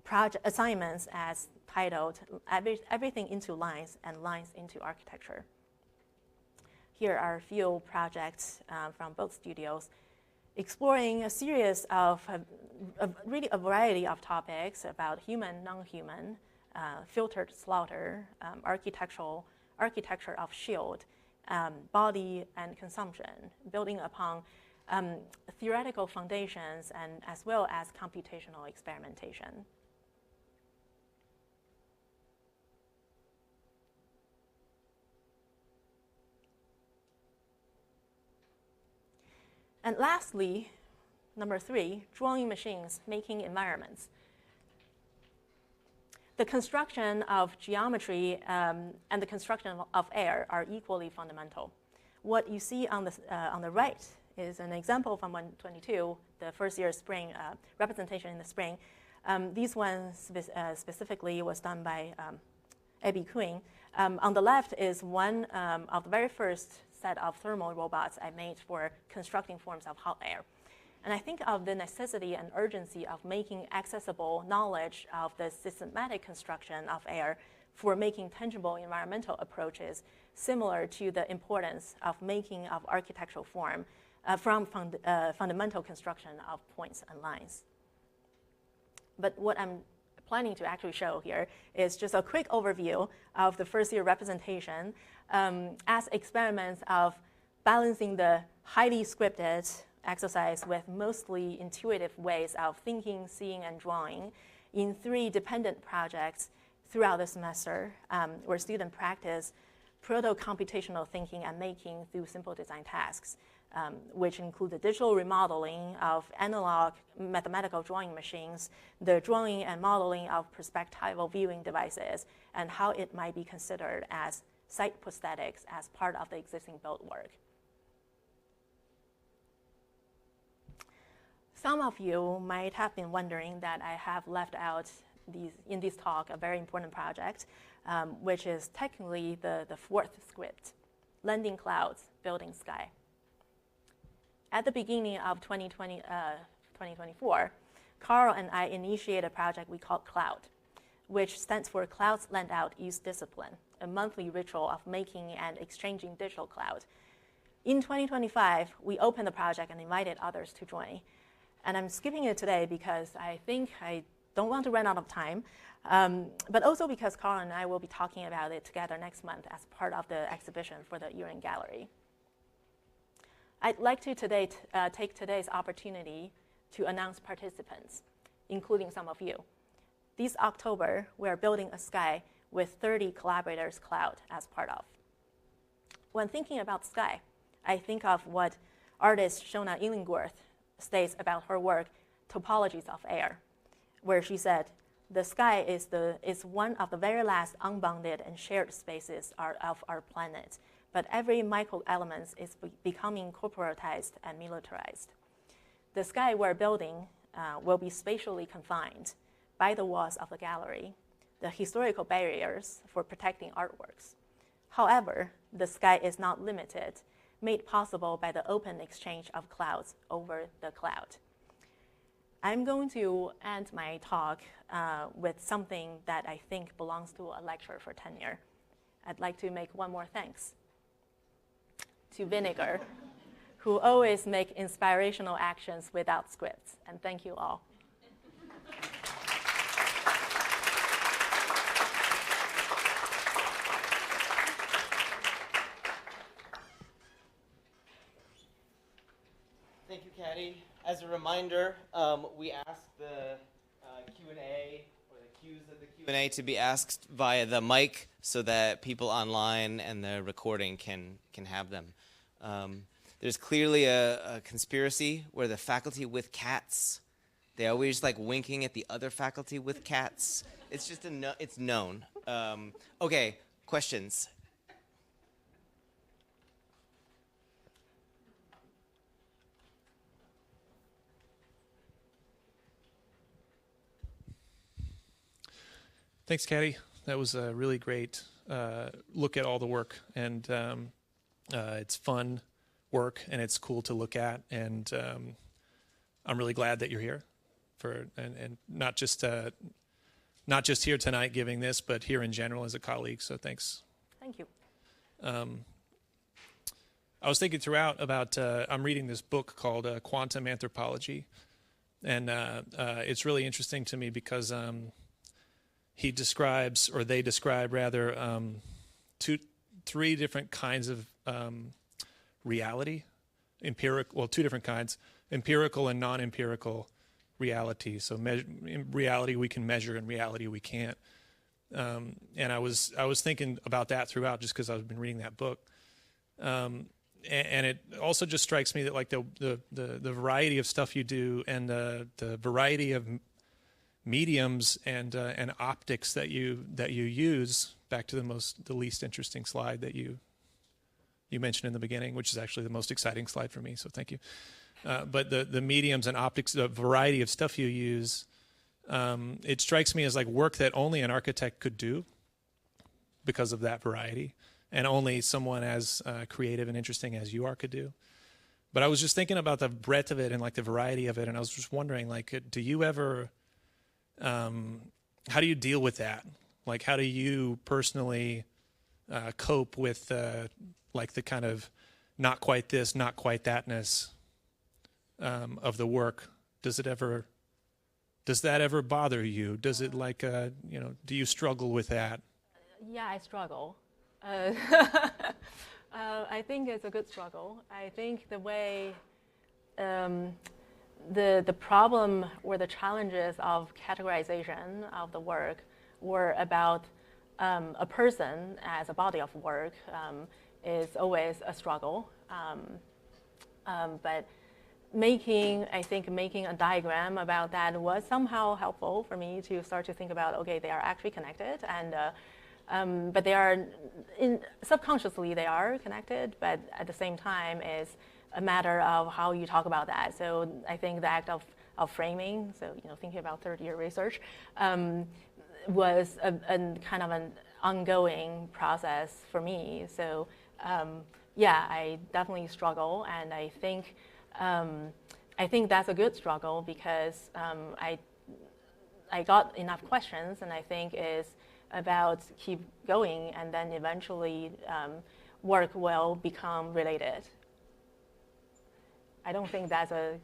project assignments as titled Everything into Lines and Lines into Architecture. Here are a few projects from both studios exploring a series of really a variety of topics about human, non-human, filtered slaughter, architecture of shield, body and consumption, building upon theoretical foundations and as well as computational experimentation. And lastly, number 3, drawing machines making environments. The construction of geometry and the construction of air are equally fundamental. What you see on the right is an example from 122, the first year spring representation in the spring. These ones specifically was done by Abby Quinn. On the left is one of the very first set of thermal robots I made for constructing forms of hot air. And I think of the necessity and urgency of making accessible knowledge of the systematic construction of air for making tangible environmental approaches, similar to the importance of making of architectural form from fundamental construction of points and lines. But what I'm planning to actually show here is just a quick overview of the first year representation as experiments of balancing the highly scripted exercise with mostly intuitive ways of thinking, seeing, and drawing in 3 dependent projects throughout the semester, where students practice proto-computational thinking and making through simple design tasks, which include the digital remodeling of analog mathematical drawing machines, the drawing and modeling of perspectival viewing devices, and how it might be considered as site prosthetics as part of the existing build work. Some of you might have been wondering that I have left out in this talk a very important project, which is technically the 4th script, Landing Clouds, Building Sky. At the beginning of 2024, Carl and I initiated a project we called Cloud, which stands for Clouds Lend Out Use Discipline, a monthly ritual of making and exchanging digital cloud. In 2025, we opened the project and invited others to join. And I'm skipping it today because I think I don't want to run out of time, but also because Carl and I will be talking about it together next month as part of the exhibition for the year-end gallery. I'd like to take today's opportunity to announce participants, including some of you. This October, we're building a sky with 30 collaborators cloud as part of. When thinking about sky, I think of what artist Shona Illingworth states about her work, Topologies of Air, where she said, the sky is one of the very last unbounded and shared spaces of our planet, but every microelement is becoming corporatized and militarized. The sky we're building will be spatially confined by the walls of the gallery, the historical barriers for protecting artworks. However, the sky is not limited, made possible by the open exchange of clouds over the cloud. I'm going to end my talk with something that I think belongs to a lecture for tenure. I'd like to make one more thanks to Vinegar, who always make inspirational actions without scripts. And thank you all. Thank you, Catty. As a reminder, we asked the Q&A or the cues of the Q&A to be asked via the mic so that people online and the recording can have them. There's clearly a conspiracy where the faculty with cats, they always like winking at the other faculty with cats. It's just it's known. Okay, questions. Thanks, Catty. That was a really great look at all the work, and it's fun work, and it's cool to look at, and I'm really glad that you're here and not just here tonight giving this, but here in general as a colleague. So thanks. Thank you. I was thinking throughout about I'm reading this book called Quantum Anthropology, and it's really interesting to me because they describe rather three different kinds of reality, two different kinds, empirical and non-empirical reality. So reality we can measure and reality we can't. And I was thinking about that throughout just because I've been reading that book. And it also just strikes me that like the variety of stuff you do and the variety of mediums and optics that you use, back to the least interesting slide that you mentioned in the beginning, which is actually the most exciting slide for me, so thank you. But the mediums and optics, the variety of stuff you use, it strikes me as like work that only an architect could do because of that variety, and only someone as creative and interesting as you are could do. But I was just thinking about the breadth of it and like the variety of it, and I was just wondering, like, do you ever how do you deal with that? Like, how do you personally cope with like the kind of not quite this, not quite thatness of the work? Does that ever bother you? Does it like do you struggle with that? Yeah, I struggle. I think it's a good struggle. I think the way the problem or the challenges of categorization of the work were about a person as a body of work is always a struggle. But making a diagram about that was somehow helpful for me to start to think about, okay, they are actually connected, and but they are subconsciously they are connected, but at the same time is a matter of how you talk about that. So I think the act of framing, so thinking about third-year research, was a kind of an ongoing process for me. So yeah, I definitely struggle, and I think that's a good struggle because I got enough questions, and I think is about keep going, and then eventually work will become related. I don't think that's a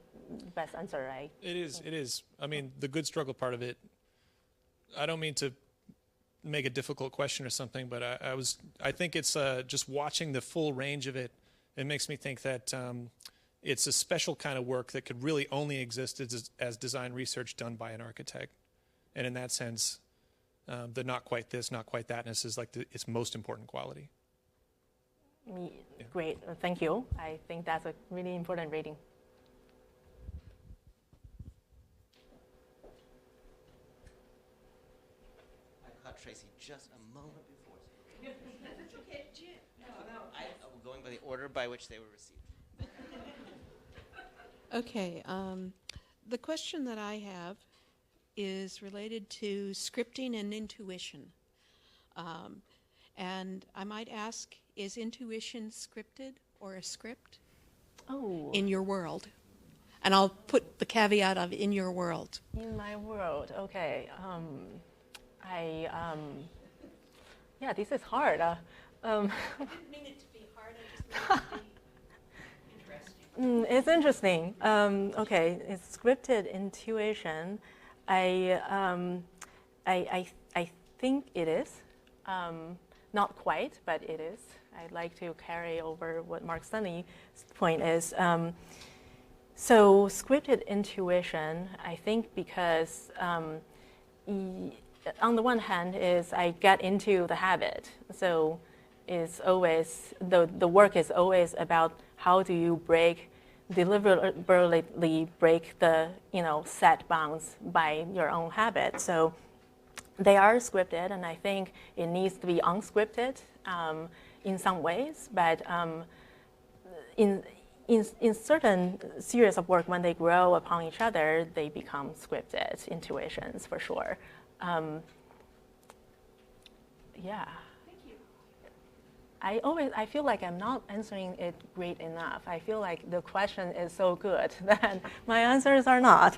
best answer, right? It is. I mean, the good struggle part of it, I don't mean to make a difficult question or something, but I think it's just watching the full range of it. It makes me think that it's a special kind of work that could really only exist as design research done by an architect. And in that sense, the not quite this, not quite thatness is like its most important quality. Great, thank you. I think that's a really important rating. I caught Tracy just a moment before. That's okay, Jim. No. I'm going by the order by which they were received. Okay, the question that I have is related to scripting and intuition. And I might ask, is intuition scripted or a script in your world? And I'll put the caveat of in your world. In my world, okay. Yeah, this is hard. I didn't mean it to be hard, I just meant it to be interesting. It's interesting. Okay, it's scripted intuition. I think it is. Not quite, but it is. I'd like to carry over what Mark Stanley's point is. So scripted intuition, I think because on the one hand is I get into the habit. So it's always, the work is always about how do you deliberately break the set bounds by your own habit. So they are scripted, and I think it needs to be unscripted in some ways. But in certain series of work, when they grow upon each other, they become scripted intuitions for sure. Yeah. Thank you. I feel like I'm not answering it great enough. I feel like the question is so good that my answers are not.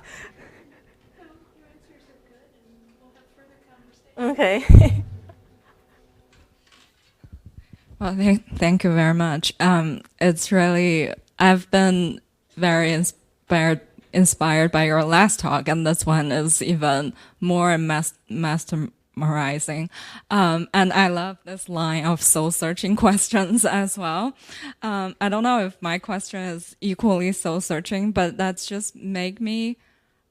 No, your answers are good, and we'll have further conversation. Okay. Well, thank you very much. It's really, I've been very inspired by your last talk, and this one is even more mesmerizing. And I love this line of soul-searching questions as well. I don't know if my question is equally soul-searching, but that's just make me,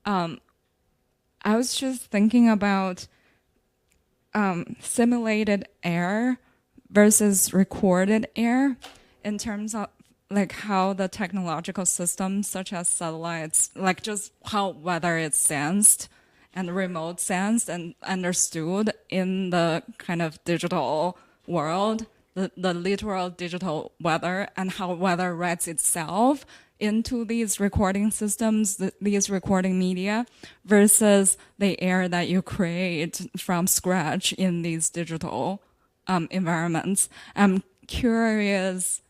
I was just thinking about simulated air versus recorded air in terms of like how the technological systems such as satellites, like just how weather is sensed and remote sensed and understood in the kind of digital world, the literal digital weather, and how weather writes itself into these recording systems, these recording media, versus the air that you create from scratch in these digital environments. I'm curious,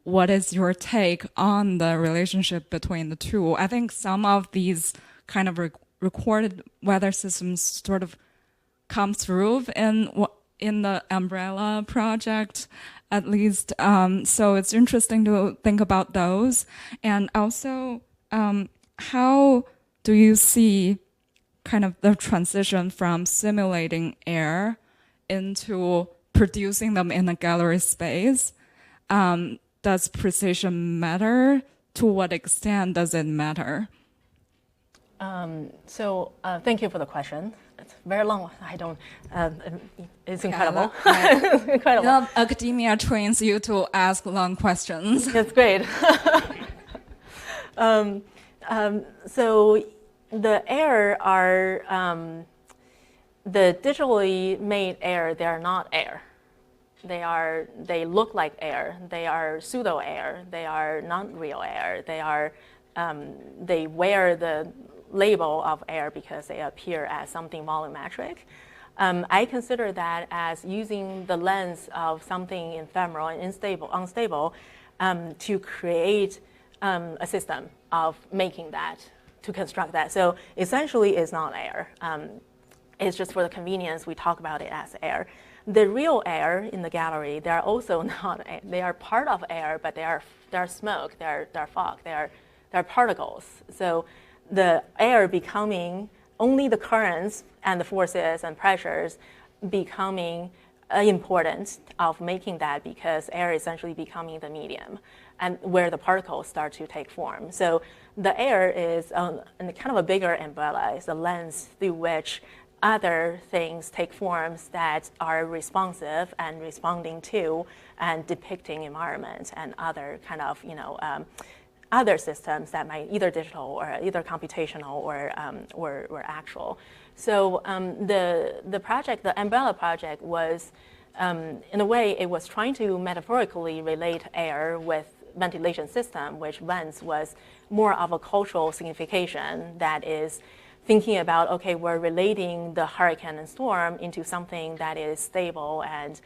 what is your take on the relationship between the two? I think some of these kind of recorded weather systems sort of come through in the Umbrella project, at least. So it's interesting to think about those. And also, how do you see kind of the transition from simulating air into producing them in a gallery space? Does precision matter? To what extent does it matter? So thank you for the question. It's very long. It's incredible. Yeah, Incredible. Academia trains you to ask long questions. That's great. So the air are the digitally made air. They are not air. They look like air. They are pseudo air. They are not real air. They wear the label of air because they appear as something volumetric. I consider that as using the lens of something ephemeral and unstable to create a system of making that, to construct that. So essentially, it's not air. It's just for the convenience we talk about it as air. the real air in the gallery, they are also not, they are part of air, but they are smoke, they're fog, they're particles. So the air becoming only the currents and the forces and pressures becoming important of making that, because air is essentially becoming the medium and where the particles start to take form. So the air is kind of a bigger umbrella, is the lens through which other things take forms that are responsive and responding to and depicting environment and other kind of, other systems that might either digital or either computational or actual. So the project, the umbrella project, was in a way it was trying to metaphorically relate air with ventilation system, which once was more of a cultural signification that is thinking about, okay, we're relating the hurricane and storm into something that is stable and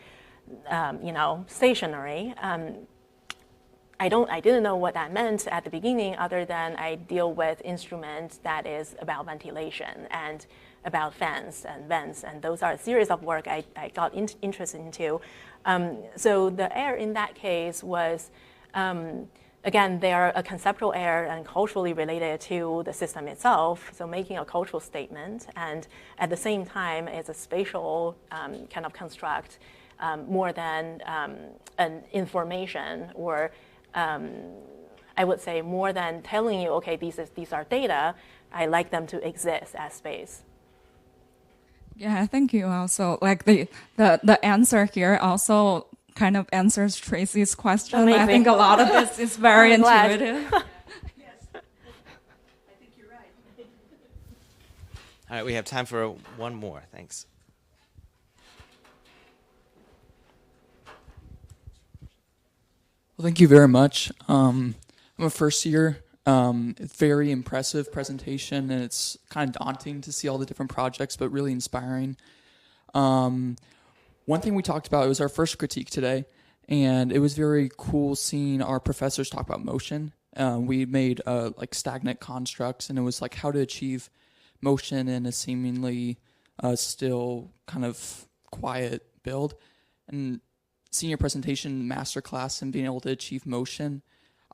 stationary. I didn't know what that meant at the beginning, other than I deal with instruments that is about ventilation and about fans and vents, and those are a series of work I got interested into. So the air in that case was, again, they are a conceptual air and culturally related to the system itself, so making a cultural statement, and at the same time it's a spatial kind of construct more than an information, or I would say more than telling you, okay, these are data, I like them to exist as space. Yeah, thank you. Also, like the answer here also kind of answers Tracy's question. Amazing. I think a lot of this is very intuitive. Yes, I think you're right. All right, we have time for one more. Thanks. Well, thank you very much. I'm a first year. Very impressive presentation, and it's kind of daunting to see all the different projects, but really inspiring. One thing we talked about, it was our first critique today, and it was very cool seeing our professors talk about motion. We made like stagnant constructs, and it was like how to achieve motion in a seemingly still kind of quiet build. And seeing your presentation, masterclass, and being able to achieve motion,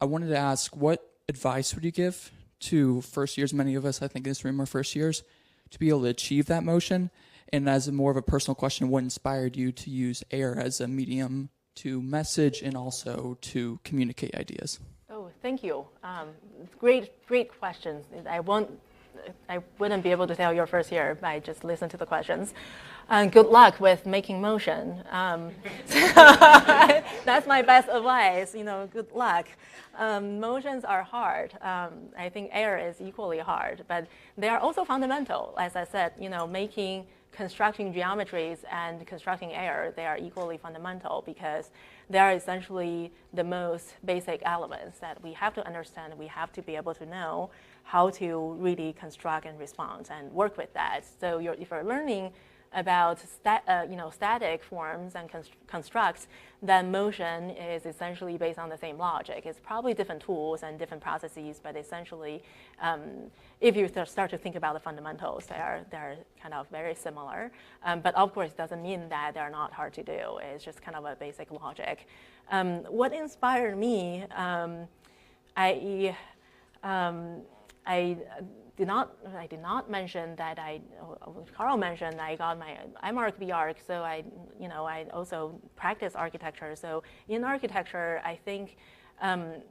I wanted to ask, what advice would you give to first years? Many of us, I think, in this room are first years, to be able to achieve that motion. And as a more of a personal question, what inspired you to use air as a medium to message and also to communicate ideas? Oh, thank you. Great questions. I wouldn't be able to tell your first year by just listen to the questions. Good luck with making motion. That's my best advice. Good luck. Motions are hard. I think air is equally hard, but they are also fundamental. As I said, constructing geometries and constructing air, they are equally fundamental, because they are essentially the most basic elements that we have to understand. We have to be able to know how to really construct and respond and work with that. So if you're learning about static forms and constructs, then motion is essentially based on the same logic. It's probably different tools and different processes, but essentially, if you start to think about the fundamentals, they're kind of very similar. But of course, it doesn't mean that they're not hard to do. It's just kind of a basic logic. What inspired me, I did not mention that Carl mentioned I got my MArch BArch, so I also practice architecture. So in architecture, I think I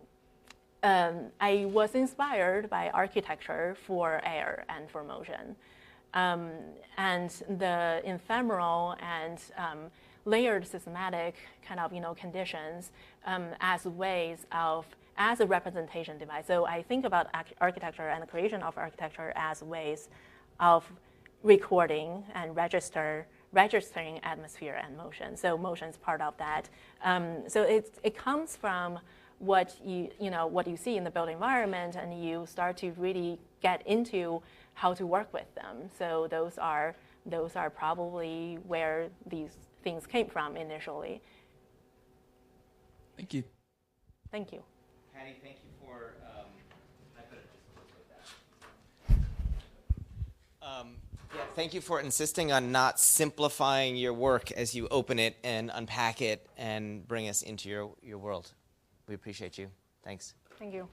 was inspired by architecture for air and for motion. And the ephemeral and layered systematic kind of conditions as ways of, as a representation device. So I think about architecture and the creation of architecture as ways of recording and registering atmosphere and motion. So motion is part of that. So it comes from what you see in the built environment, and you start to really get into how to work with them. So those are probably where these things came from initially. Thank you. Thank you. Catty, thank you for. I could have just closed with that. Yes. Thank you for insisting on not simplifying your work as you open it and unpack it and bring us into your world. We appreciate you. Thanks. Thank you.